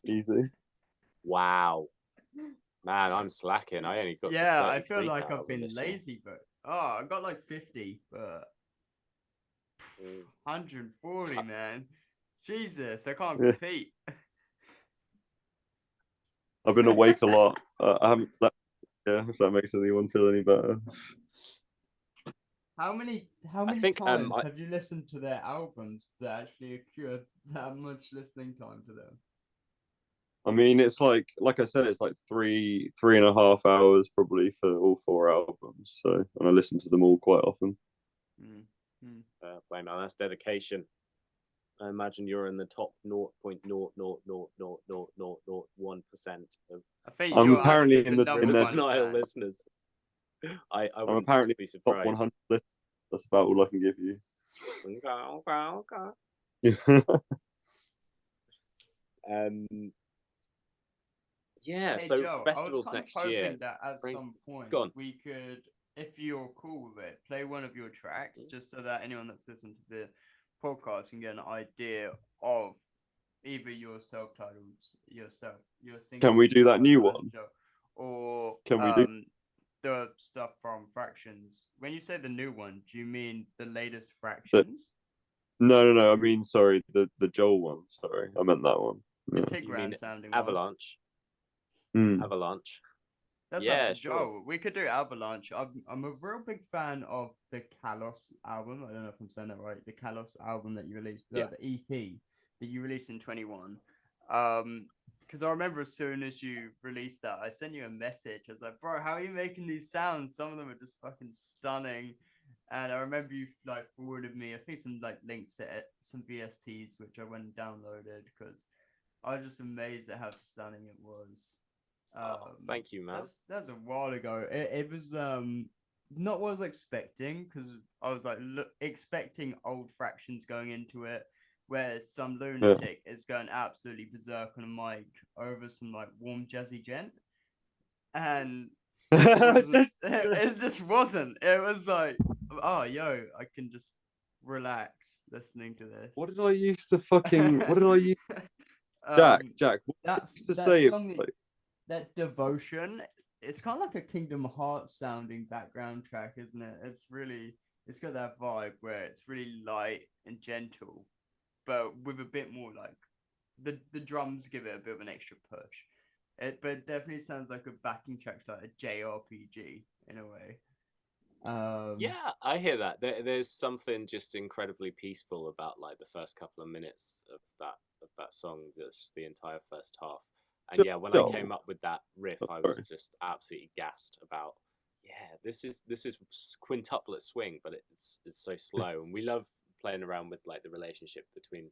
Easy. Wow. Man, I'm slacking. I only got to I feel like I've been lazy, but I got like 50, but 140, man. Jesus, I can't compete. I've been awake a lot. I haven't slept. Yeah, if that makes anyone feel any better. How many times have you listened to their albums to actually accrue that much listening time to them? I mean, it's like I said, it's like 3.5 hours probably for all 4 albums. So, and I listen to them all quite often. Man, that's dedication. I imagine you're in the top 0.0000001% of. I think I'm apparently in the Nihil listeners. I'm apparently be surprised. Top 100 listeners. That's about all I can give you. Okay. Hey, so Joe, festivals I was next year. That at some point we could, if you're cool with it, play one of your tracks just so that anyone that's listening to the podcast can get an idea of either your self-titled, your single. Can we do that new one? Or can we do the stuff from Fraktions? When you say the new one, do you mean the latest Fraktions? No. I mean, sorry, the Joel one. Sorry, I meant that one. The sounding Avalanche. Avalanche. That's up to Joe. We could do Avalanche. I'm a real big fan of the Kalos album. I don't know if I'm saying that right. The Kalos album that you released, the EP that you released in 21. Because I remember as soon as you released that, I sent you a message. I was like, bro, how are you making these sounds? Some of them are just fucking stunning. And I remember you like forwarded me, I think, some like links to some VSTs, which I went and downloaded because I was just amazed at how stunning it was. Thank you, man. That's a while ago. It was not what I was expecting, because I was like expecting old Fractions going into it, where some lunatic is going absolutely berserk on a mic over some like warm jazzy gent, and it just wasn't. It was like, oh yo, I can just relax listening to this. What did I used to fucking? What did I use? Jack. What That used to that say song it? Like, that Devotion, it's kind of like a Kingdom Hearts sounding background track, isn't it? It's got that vibe where it's really light and gentle, but with a bit more like the drums give it a bit of an extra push. But it definitely sounds like a backing track to like a JRPG in a way. Yeah, I hear that. There's something just incredibly peaceful about like the first couple of minutes of that song, just the entire first half. And yeah, when I came up with that riff, I was just absolutely gassed about. Yeah, this is quintuplet swing, but it's so slow, and we love playing around with like the relationship between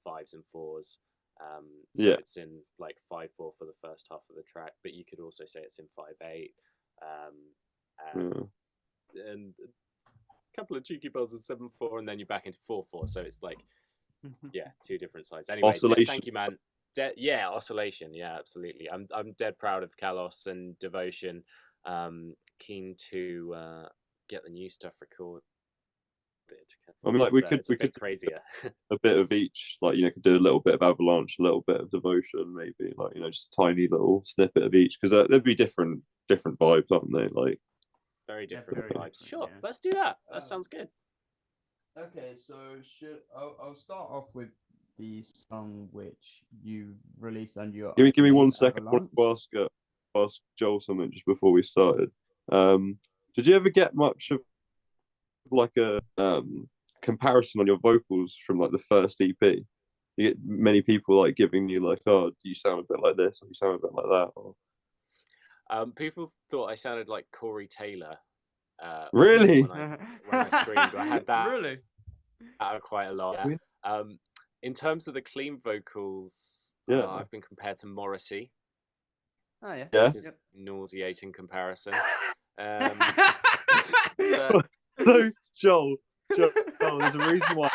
fives and fours. So it's in like 5/4 for the first half of the track, but you could also say it's in 5/8. And a couple of cheeky bells in 7/4, and then you're back into 4/4. So it's like, yeah, two different sides. Anyway, thank you, man. Yeah, oscillation. Yeah, absolutely. I'm dead proud of Kalos and Devotion. Keen to get the new stuff recorded. I mean, like we could crazier. A bit of each, like, you know, could do a little bit of Avalanche, a little bit of Devotion, maybe, like, you know, just a tiny little snippet of each, because there'd be different vibes, aren't they? Like, very different vibes. Sure, yeah. Let's do that. That sounds good. Okay, so I'll start off with the song which you released on your. Give me 1 second. I want to ask Joel something just before we started. Did you ever get much of like a comparison on your vocals from like the first EP? You get many people like giving you like, oh, do you sound a bit like this, or you sound a bit like that, or people thought I sounded like Corey Taylor. Really? When I screamed, I had that really quite a lot. Yeah. In terms of the clean vocals, I've been compared to Morrissey. Oh yeah. Yeah. Which is nauseating comparison. So Joel, there's a reason why.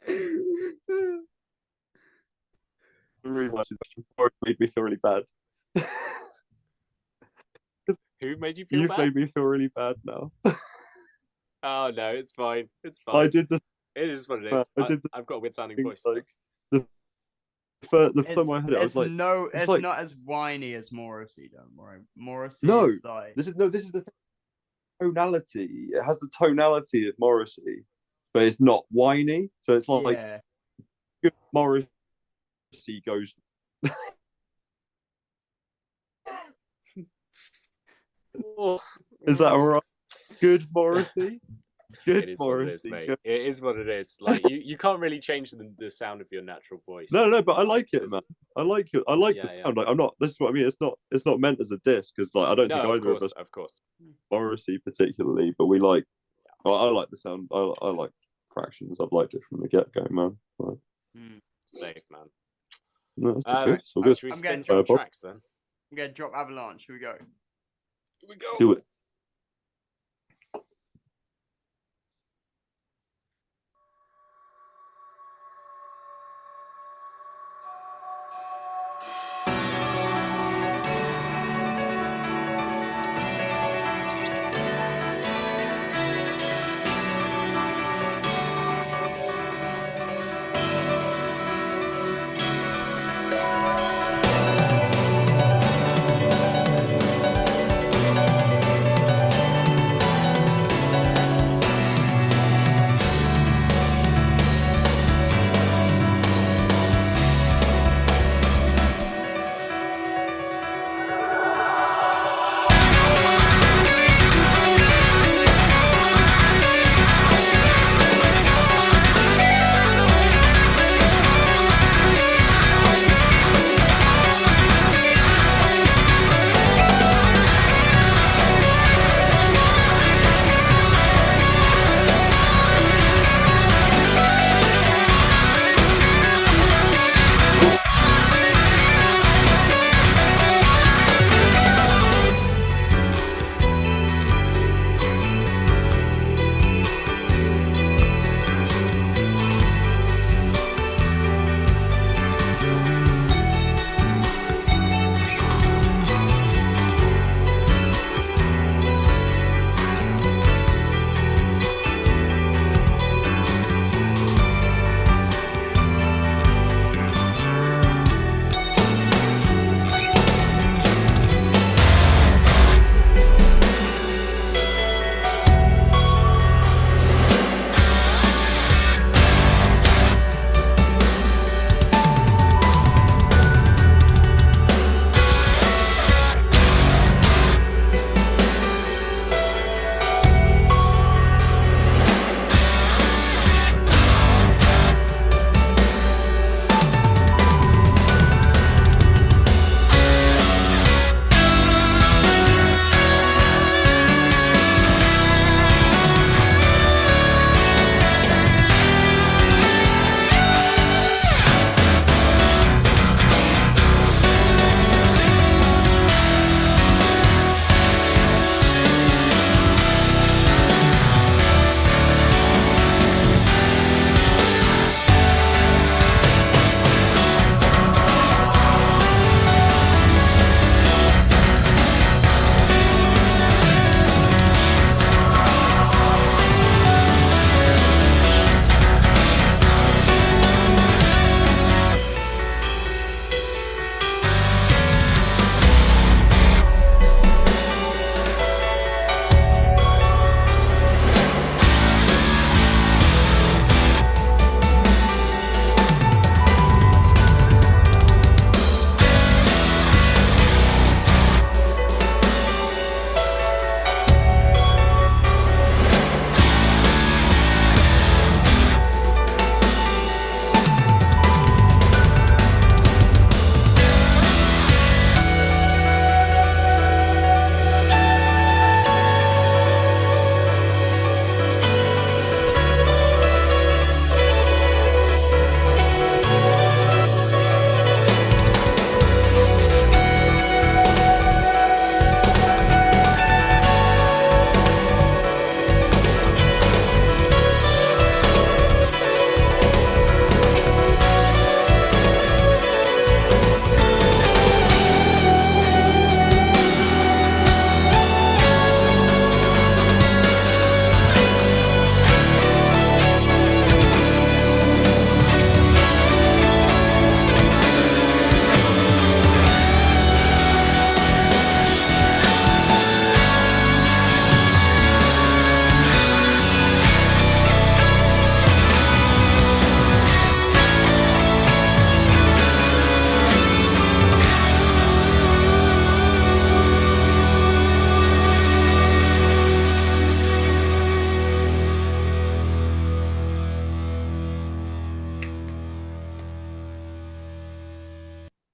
The reason why it made me feel really bad. Who made you feel You've bad? made me feel really bad now. Oh no, it's fine. It's fine. I did the. It is what it is. I've got a weird sounding voice. Like, the time I had it, I was like, it's like, not as whiny as Morrissey, don't worry. Morrissey no, is like... this is the tonality. It has the tonality of Morrissey, but it's not whiny. So it's like good Morrissey goes. Is that all right? Good Morrissey. Good it is Morrissey. What it is, mate. It is what it is. Like you can't really change the sound of your natural voice. No, but I like it, man. I like it. I like the sound. Like, I'm not. This is what I mean. It's not meant as a diss, because like I don't think either of us, of course, Morrissey particularly, but we like. I like the sound. I like Fractions. I've liked it from the get go, man. Like, safe, man. No, that's good. It's all good. Should we spin some tracks then? I'm gonna drop Avalanche. Here we go. Do it.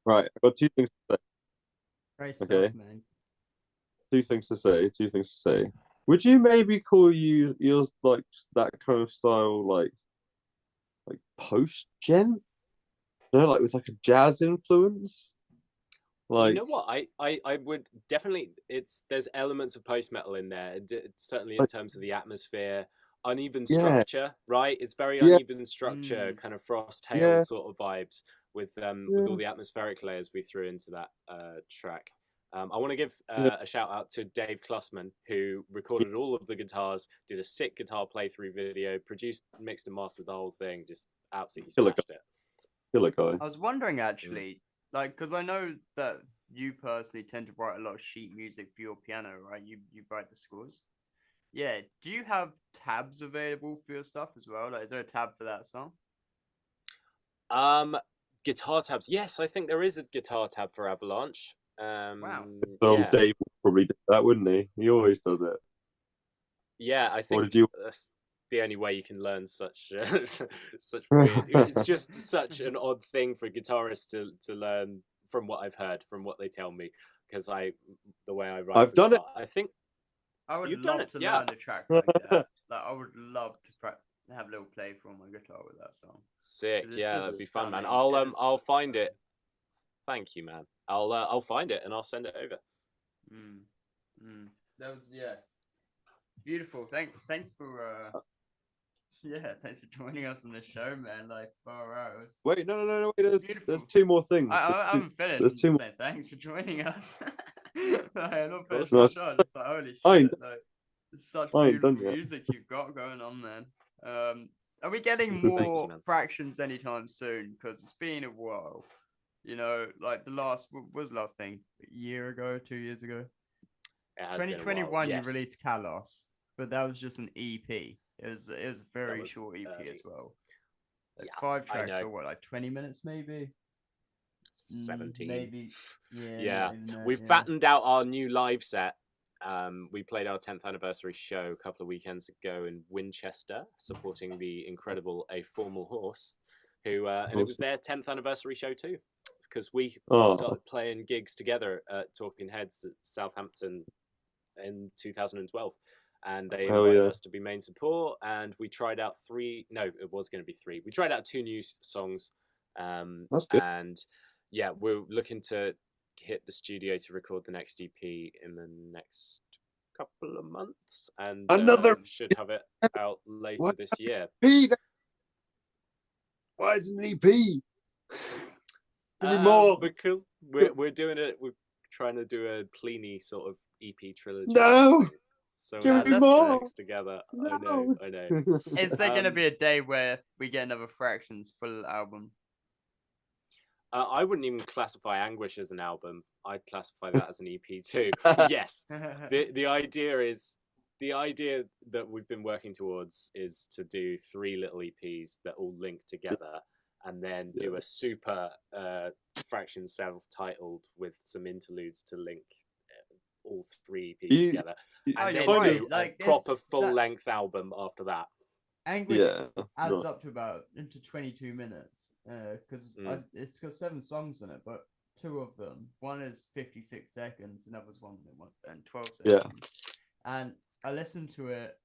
Right, I've got two things to Great say. stuff, Okay, man. two things to say. Two things to say. Would you maybe call yours like that kind of style, like post gen? You know, like with like a jazz influence? You Like, know what? I would definitely. There's elements of post metal in there. Certainly in like terms of the atmosphere, uneven yeah, structure. Right? It's very yeah, uneven structure, Mm. kind of frost hail yeah, sort of vibes with all yeah, the atmospheric layers we threw into that track. I want to give yeah. a shout out to Dave Klussman, who recorded all of the guitars, did a sick guitar playthrough video, produced, mixed, and mastered the whole thing. Just absolutely Killer guy, smashed it. killer guy. I was wondering Mm. actually, like, because I know that you personally tend to write a lot of sheet music for your piano, right? You write the scores. Yeah. Do you have tabs available for your stuff as well? Like, is there a tab for that song? Um, Guitar tabs. Yes, I think there is a guitar tab for Avalanche. Wow. So Yeah, Dave would probably do that, wouldn't he? He always does it. yeah. I Or did think you? that's the only way you can learn such such weird. It's just such an odd thing for guitarists to learn from what I've heard, from what they tell me, because the way I write I've for done it. guitar. I think I would you've done love it. to Yeah, learn a track like that. Like, I would love to have a little play for my guitar with that song sick. because it's Yeah, that'd be just fun, man. stunning. It is I'll so find stunning. it. Thank you, man. I'll find it and I'll send it over. Mm. Mm. That was beautiful. Thanks for thanks for joining us on the show, man. Like far out. Wait, no. Wait, there's Beautiful. two more things. I haven't finished. There's I'm two just more. saying thanks for joining us. Like, I'm not Of course, finished my man. No, show. I'm just like holy I ain't, shit. Like it's such I ain't done beautiful yet. music you've got going on, man. Are we getting Thank you, more man. fractions anytime soon? Because it's been a while. You know, like what was the last thing? A year ago, 2 years ago? It has been a while. 2021 you Yes, released Kalos, but that was just an EP. It was a that very was short EP as early. well. Like Yeah, five I tracks, know. but what, like 20 minutes maybe? 17. Maybe. Yeah, Yeah, not even that. we've Yeah. fattened out our new live set. We played our 10th anniversary show a couple of weekends ago in Winchester, supporting the incredible A Formal Horse, who and it was Awesome. their 10th anniversary show too, because we Oh, started playing gigs together at Talking Heads at Southampton in 2012. And they hell invited yeah. us to be main support, and we tried out three. No, it was going to be three. We tried out two new songs, That's good. and yeah, we're looking to hit the studio to record the next EP in the next couple of months, and Another. should have it out later What this year. EP? Why isn't an EP? Give me more. Because we're doing it. We're trying to do a Pliny sort of EP trilogy. No. So Give have me That's the more. next together. No. I know. Is there gonna be a day where we get another Fractions full album? I wouldn't even classify Anguish as an album. I'd classify that as an EP too. But yes, the idea that we've been working towards is to do three little EPs that all link together, and then do a super Fraction self-titled with some interludes to link all three EPs You, together, Oh, and you're then kind right. do a Like proper that full-length album after that. Anguish yeah. adds No. up to about into 22 minutes. Because it's got 7 songs in it, but 2 of them, one is 56 seconds, another's 12 Yeah. seconds. And I listened to it,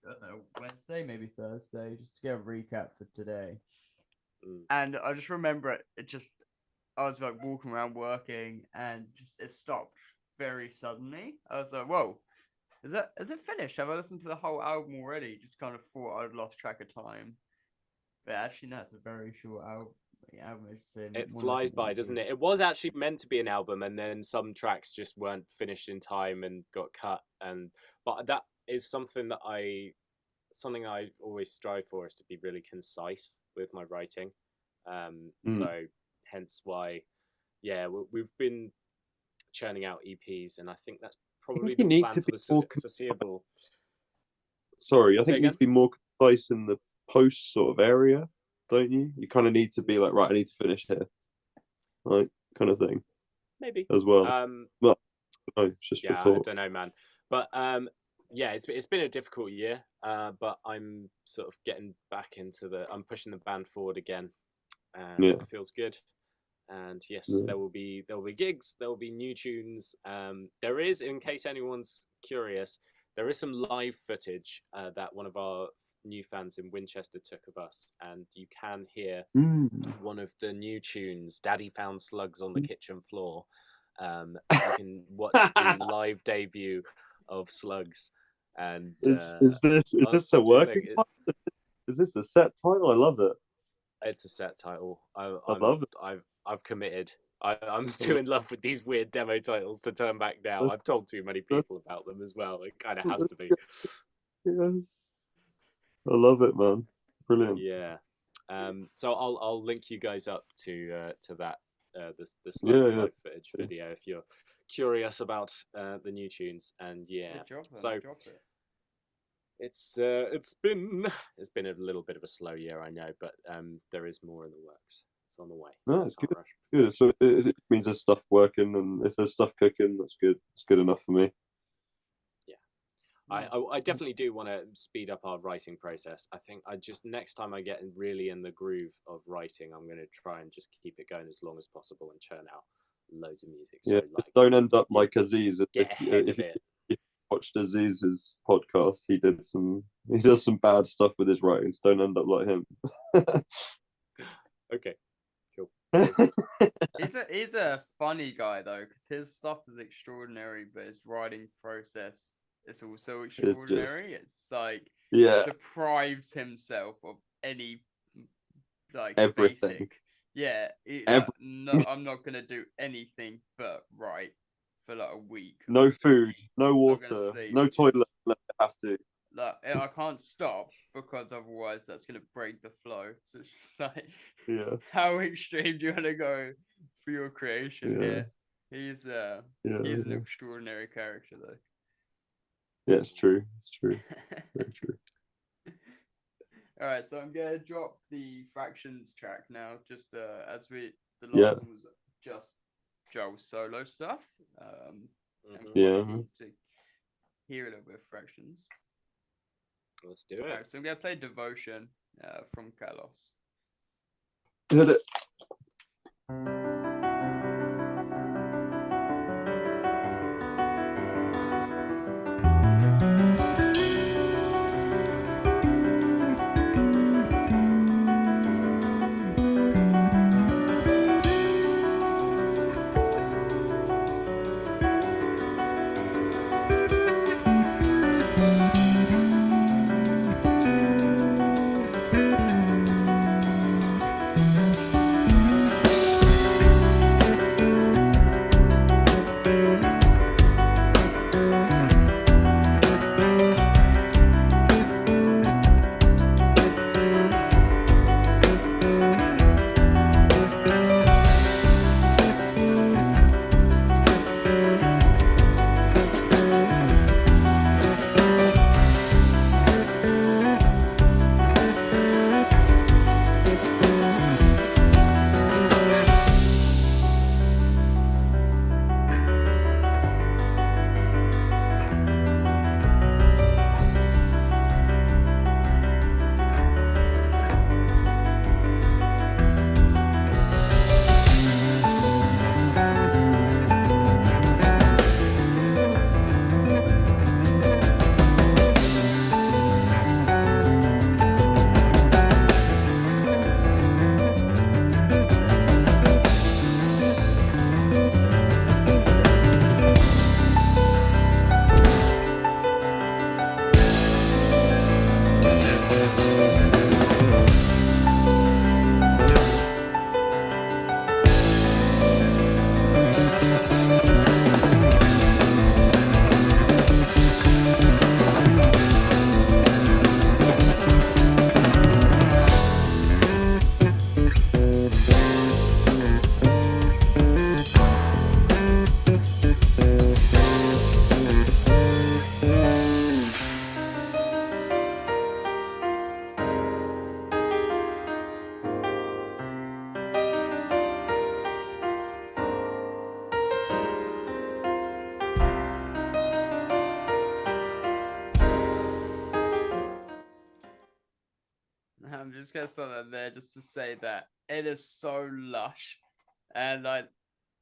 I don't know, Wednesday, maybe Thursday, just to get a recap for today. And I just remember I was like walking around working, and just it stopped very suddenly. I was like, whoa. Is it finished? Have I listened to the whole album already? Just kind of thought I'd lost track of time. But actually, no, it's a very short album. It flies by, doesn't it? It was actually meant to be an album, and then some tracks just weren't finished in time and got cut. But that is something I always strive for, is to be really concise with my writing. So hence why, yeah, we've been churning out EPs, and I think that's probably you the need plan to for be the more foreseeable. Sorry, I Say think you need again? to be more concise in the post sort of area, don't you? You kind of need to be like, right, I need to finish here, like kind of thing, Maybe. as well. Well, no, it's just Yeah, I before. don't know, man. But yeah, it's been a difficult year. But I'm sort of getting back into I'm pushing the band forward again, and Yeah. it feels good. And yes, there will be gigs, there will be new tunes. There is, in case anyone's curious, there is some live footage that one of our new fans in Winchester took of us, and you can hear one of the new tunes, "Daddy Found Slugs on the Kitchen Floor." You can watch the live debut of Slugs. And is this a working title? Is this a set title? I love it. It's a set title. I love it. I've committed. I'm too in love with these weird demo titles to turn back now. I've told too many people about them as well. It kind of has to be. Yes. I love it, man. Brilliant. Yeah. So I'll link you guys up to that the Slugs live footage video if you're curious about the new tunes. And so it's been a little bit of a slow year, I know, but there is more in the works. It's on the way. No, it's good. Good. So it means there's stuff working, and if there's stuff cooking, that's good. It's good enough for me. I definitely do want to speed up our writing process. I think next time I get really in the groove of writing, I'm going to try and just keep it going as long as possible and churn out loads of music. So don't end up like Aziz. If you watched Aziz's podcast, he does some bad stuff with his writing. So don't end up like him. Okay, cool. He's a funny guy though, because his stuff is extraordinary, but his writing process is also extraordinary. It's like deprives himself of any everything. Basic, no, I'm not gonna do anything but write for like a week. No food, no water, no toilet. I have to. Like, I can't stop because otherwise that's gonna break the flow. So it's just like, how extreme do you want to go for your creation here? He's an extraordinary character though. Yeah, it's true. It's true. Very true. All right, so I'm gonna drop the Fraktions track now, just as the last one was just Joel's solo stuff. To hear a little bit of Fraktions. Let's do it. All right, so I'm gonna play Devotion from Kalos. Hit it. I'm just gonna stop that there just to say that it is so lush and like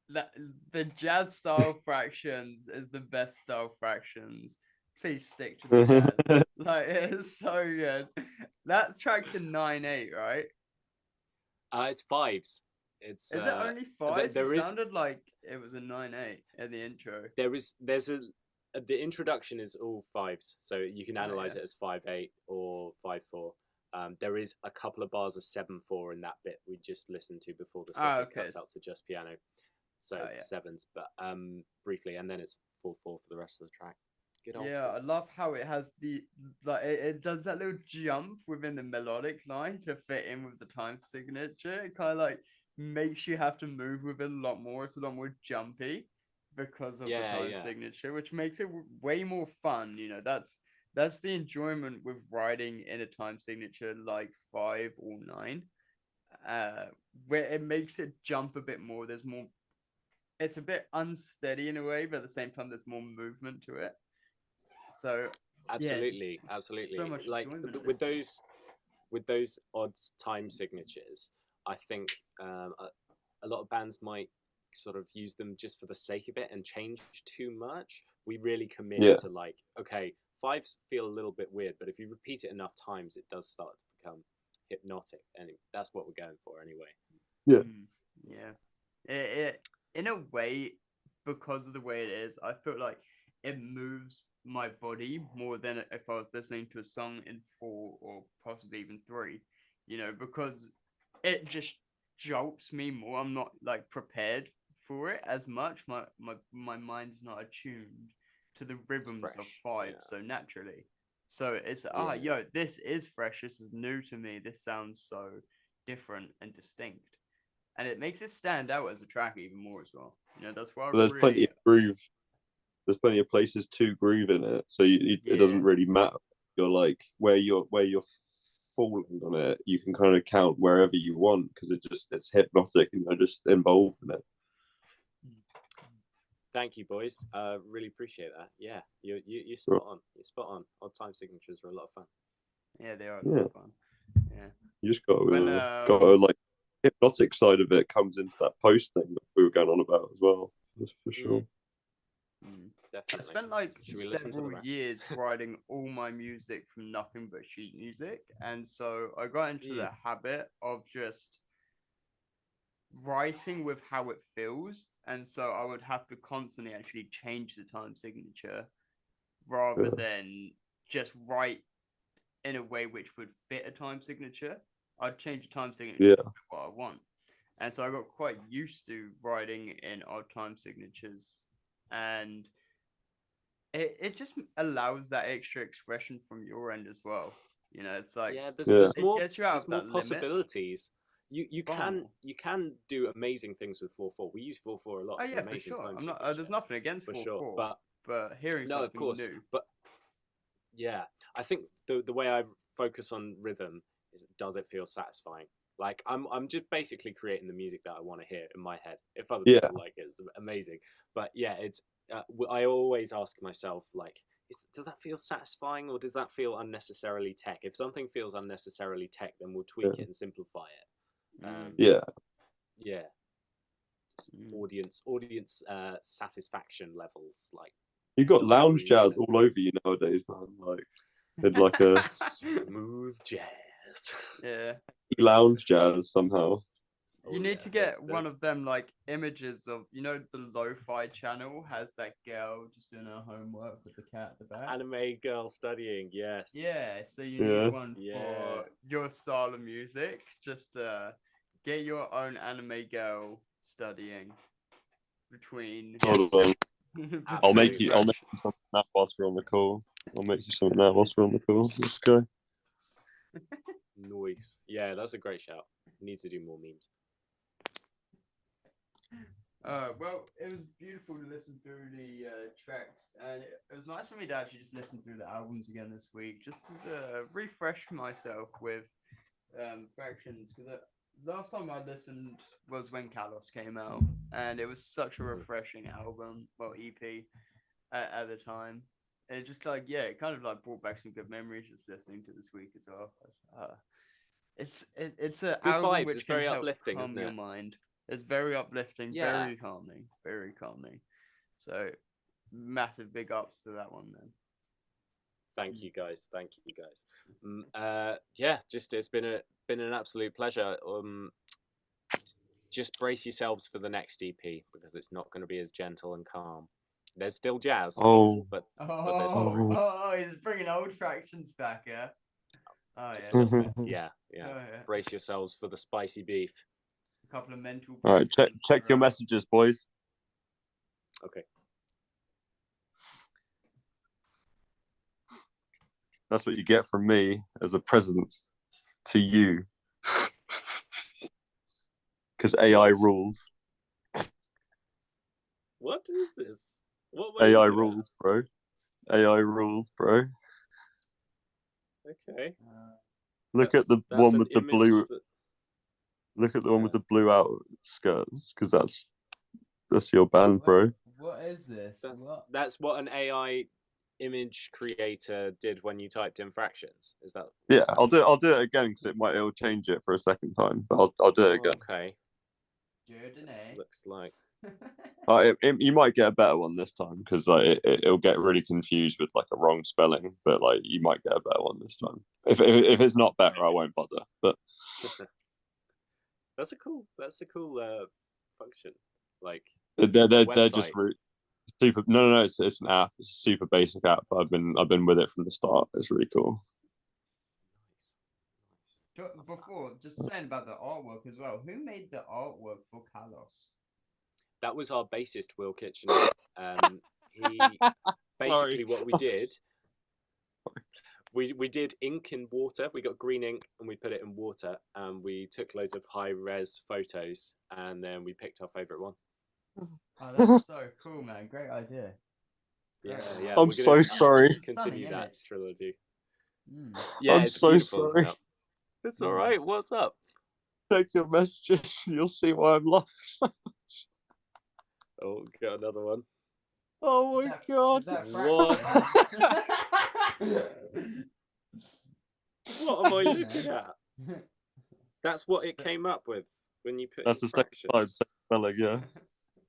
the jazz style Fractions is the best style Fractions. Please stick to the jazz. Like it's so good. That track's in 9/8, right? It's fives. It's Is it only fives? there It is sounded like it was a 9/8 in the intro. there's a the introduction is all fives, so you can analyze yeah. it as 5/8 or 5/4. There is a couple of bars of 7/4 in that bit we just listened to before the song okay. cuts out to just piano. So yeah. sevens, but briefly, and then it's 4/4 for the rest of the track. Good old Yeah, I love how it has the like it does that little jump within the melodic line to fit in with the time signature. It kind of like makes you have to move with it a lot more. It's a lot more jumpy because of the time signature, which makes it way more fun. You know, that's the enjoyment with writing in a time signature like 5 or 9, where it makes it jump a bit more. There's more. It's a bit unsteady in a way, but at the same time, there's more movement to it. So absolutely, yeah, absolutely. so much Like with those odd time signatures, I think a lot of bands might sort of use them just for the sake of it and change too much. We really commit to like, okay, fives feel a little bit weird, but if you repeat it enough times, it does start to become hypnotic, and that's what we're going for anyway. Yeah. It in a way, because of the way it is, I feel like it moves my body more than if I was listening to a song in 4 or possibly even 3, you know, because it just jolts me more. I'm not like prepared for it as much. My mind's not attuned to the rhythms of 5 so naturally. So it's yo, this is fresh. This is new to me. This sounds so different and distinct, and it makes it stand out as a track even more as well. You know, that's why there's plenty of groove. There's plenty of places to groove in it, so it doesn't really matter. You're like where you're falling on it. You can kind of count wherever you want because it's hypnotic and you're just involved in it. Thank you, boys. Really appreciate that. Yeah, you're spot on. You're spot on. Odd time signatures are a lot of fun. Yeah, they are a lot of fun. Yeah, you just got to like hypnotic side of it comes into that post thing that we were going on about as well. That's for sure. Definitely. I spent like several years writing all my music from nothing but sheet music, and so I got into the habit of just writing with how it feels, and so I would have to constantly actually change the time signature rather than just write in a way which would fit a time signature. I'd change the time signature to what I want, and so I got quite used to writing in odd time signatures, and it just allows that extra expression from your end as well. You know, it's like there's more possibilities. You can do amazing things with 4/4. We use 4/4 a lot. Oh yeah, for sure. I'm not. There's nothing against 4/4, sure, but hearing something new. But yeah, I think the way I focus on rhythm is, does it feel satisfying? Like I'm just basically creating the music that I want to hear in my head. If other people like it, it's amazing. But yeah, it's I always ask myself, like, does that feel satisfying or does that feel unnecessarily tech? If something feels unnecessarily tech, then we'll tweak it and simplify it. Audience satisfaction levels, like you've got lounge jazz all over you nowadays, man. Like it's like a smooth jazz. Lounge jazz somehow. You need to get one of them like images of, you know, the lo-fi channel has that girl just doing her homework with the cat at the back. Anime girl studying, yes. Yeah, so you need one for your style of music. Just get your own anime girl studying between. Hold on. I'll make you something now whilst we're on the call. Let's go. Noise. Yeah, that's a great shout. Need to do more memes. Well, it was beautiful to listen through the tracks, and it was nice for me to actually just listen through the albums again this week, just to refresh myself with Fractions, because last time I listened was when Kalos came out, and it was such a refreshing album, well, EP at the time. It just like, it kind of like brought back some good memories just listening to this week as well. It's an album vibes. which it's very can uplifting, help calm isn't it? your mind. It's very uplifting, Yeah. very calming, very calming. So massive big ups to that one then. Thank you guys. Yeah, just it's been an absolute pleasure. Just brace yourselves for the next EP because it's not going to be as gentle and calm. There's still jazz, but there's songs. Oh, he's bringing old Fractions back, yeah. Oh Just yeah. a little bit. Yeah. Oh, yeah. Brace yourselves for the spicy beef. A couple of mental. All right, check your Right. messages, boys. Okay. That's what you get from me as a present to you. Because AI rules. What is this? What AI rules, bro. AI rules, bro. Okay. Look at the one with the blue. Look at the one with the blue outskirts, because that's your band, bro. What is this? That's what an AI image creator did when you typed in Fractions. Is that? Yeah, I'll do it again because it'll change it for a second time. But I'll do it again. Okay. Jordan, Looks like. You might get a better one this time because like it'll get really confused with like a wrong spelling. But like you might get a better one this time. If it's not better, I won't bother. But that's a cool function. Like they're just super. No, it's an app. It's a super basic app. But I've been with it from the start. It's really cool. Before, just saying about the artwork as well. Who made the artwork for Kalos? That was our bassist, Will Kitchener. He basically what we did. We did ink in water. We got green ink and we put it in water, and we took loads of high res photos, and then we picked our favorite one. Oh, that's so cool, man! Great idea. Yeah. I'm so sorry. Continue that trilogy. Mm. Yeah, I'm it's so beautiful, sorry. isn't it? It's all right. What's up? Check your messages. You'll see why I'm laughing. Oh, got another one. Oh my god! What? What am I looking at? That's what it came up with when you put. That's the second time spelling, yeah.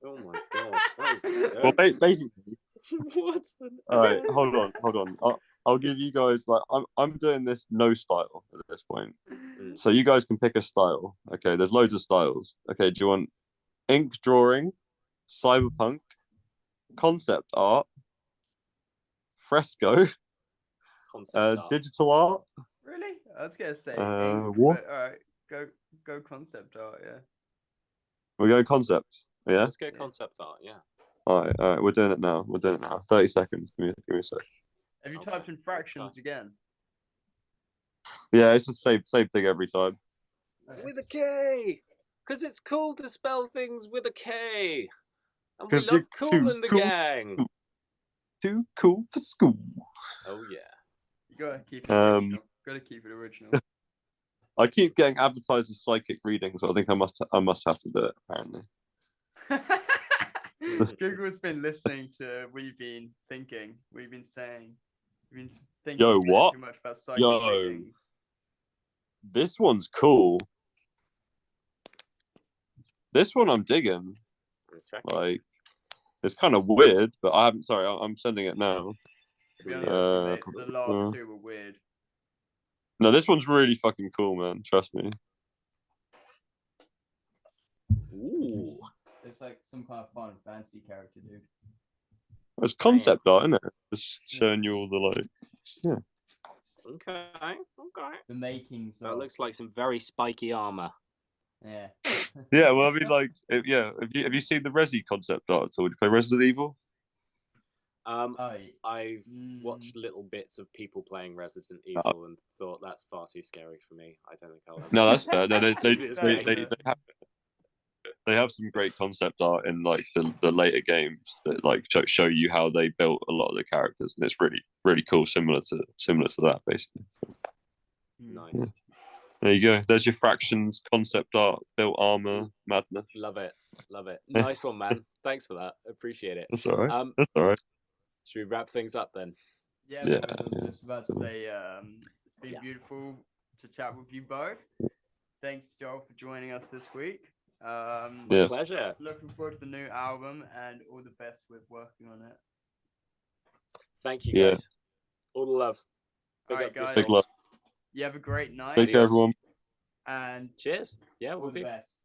Oh my god, that is disturbing. Well, basically. What? All right, hold on. I'll give you guys like I'm doing this no style at this point, so you guys can pick a style. Okay, there's loads of styles. Okay, do you want ink drawing, cyberpunk, concept art, fresco, concept art, digital art? Really? I was gonna say what? but, all right, go concept art. Yeah. We're going concept. Yeah. Let's go concept art. Yeah. All right. We're doing it now. 30 seconds. Give me a sec. Have you typed in Fractions again? Yeah, it's the same thing every time. With a K, because it's cool to spell things with a K, and we 'Cause love you're cool in the cool. gang. Too cool for school. Oh yeah. You gotta keep it original. Gotta keep it original. I keep getting advertised as psychic readings, so I think I must have to do it apparently. Google's been listening to we've been thinking, we've been saying, we've been thinking Yo, what? too much about psychic readings. This one's cool. This one I'm digging. Like, it's kind of weird, but I'm sending it now. To be honest with you, mate, the last two were weird. No, this one's really fucking cool, man. Trust me. Ooh. It's like some kind of fun, fancy character, dude. It's concept art, isn't it? Just showing you all the like. Yeah. Okay. The makings. That looks like some very spiky armor. Yeah. Yeah. Well, I mean, like, have you seen the Resi concept art at all? Did you play Resident Evil? I've watched little bits of people playing Resident Evil and thought that's far too scary for me. I don't think I'll ever. No, that's fair. No, they have some great concept art in like the later games that like show you how they built a lot of the characters, and it's really really cool, similar to that basically. Nice. Yeah. There you go. There's your Fractions concept art, built armor, madness. Love it. Nice one, man. Thanks for that. Appreciate it. That's all right. That's all right. Should we wrap things up then? Yeah. I was just about to say, it's been beautiful to chat with you both. Thanks, Joel, for joining us this week. Yes. Pleasure. Looking forward to the new album and all the best with working on it. Thank you, Yeah. guys. All the love. Big Alright, up guys. Big yourselves. love. You have a great night. Take care, Adios. everyone. And Cheers. Yeah, all we'll the do. best.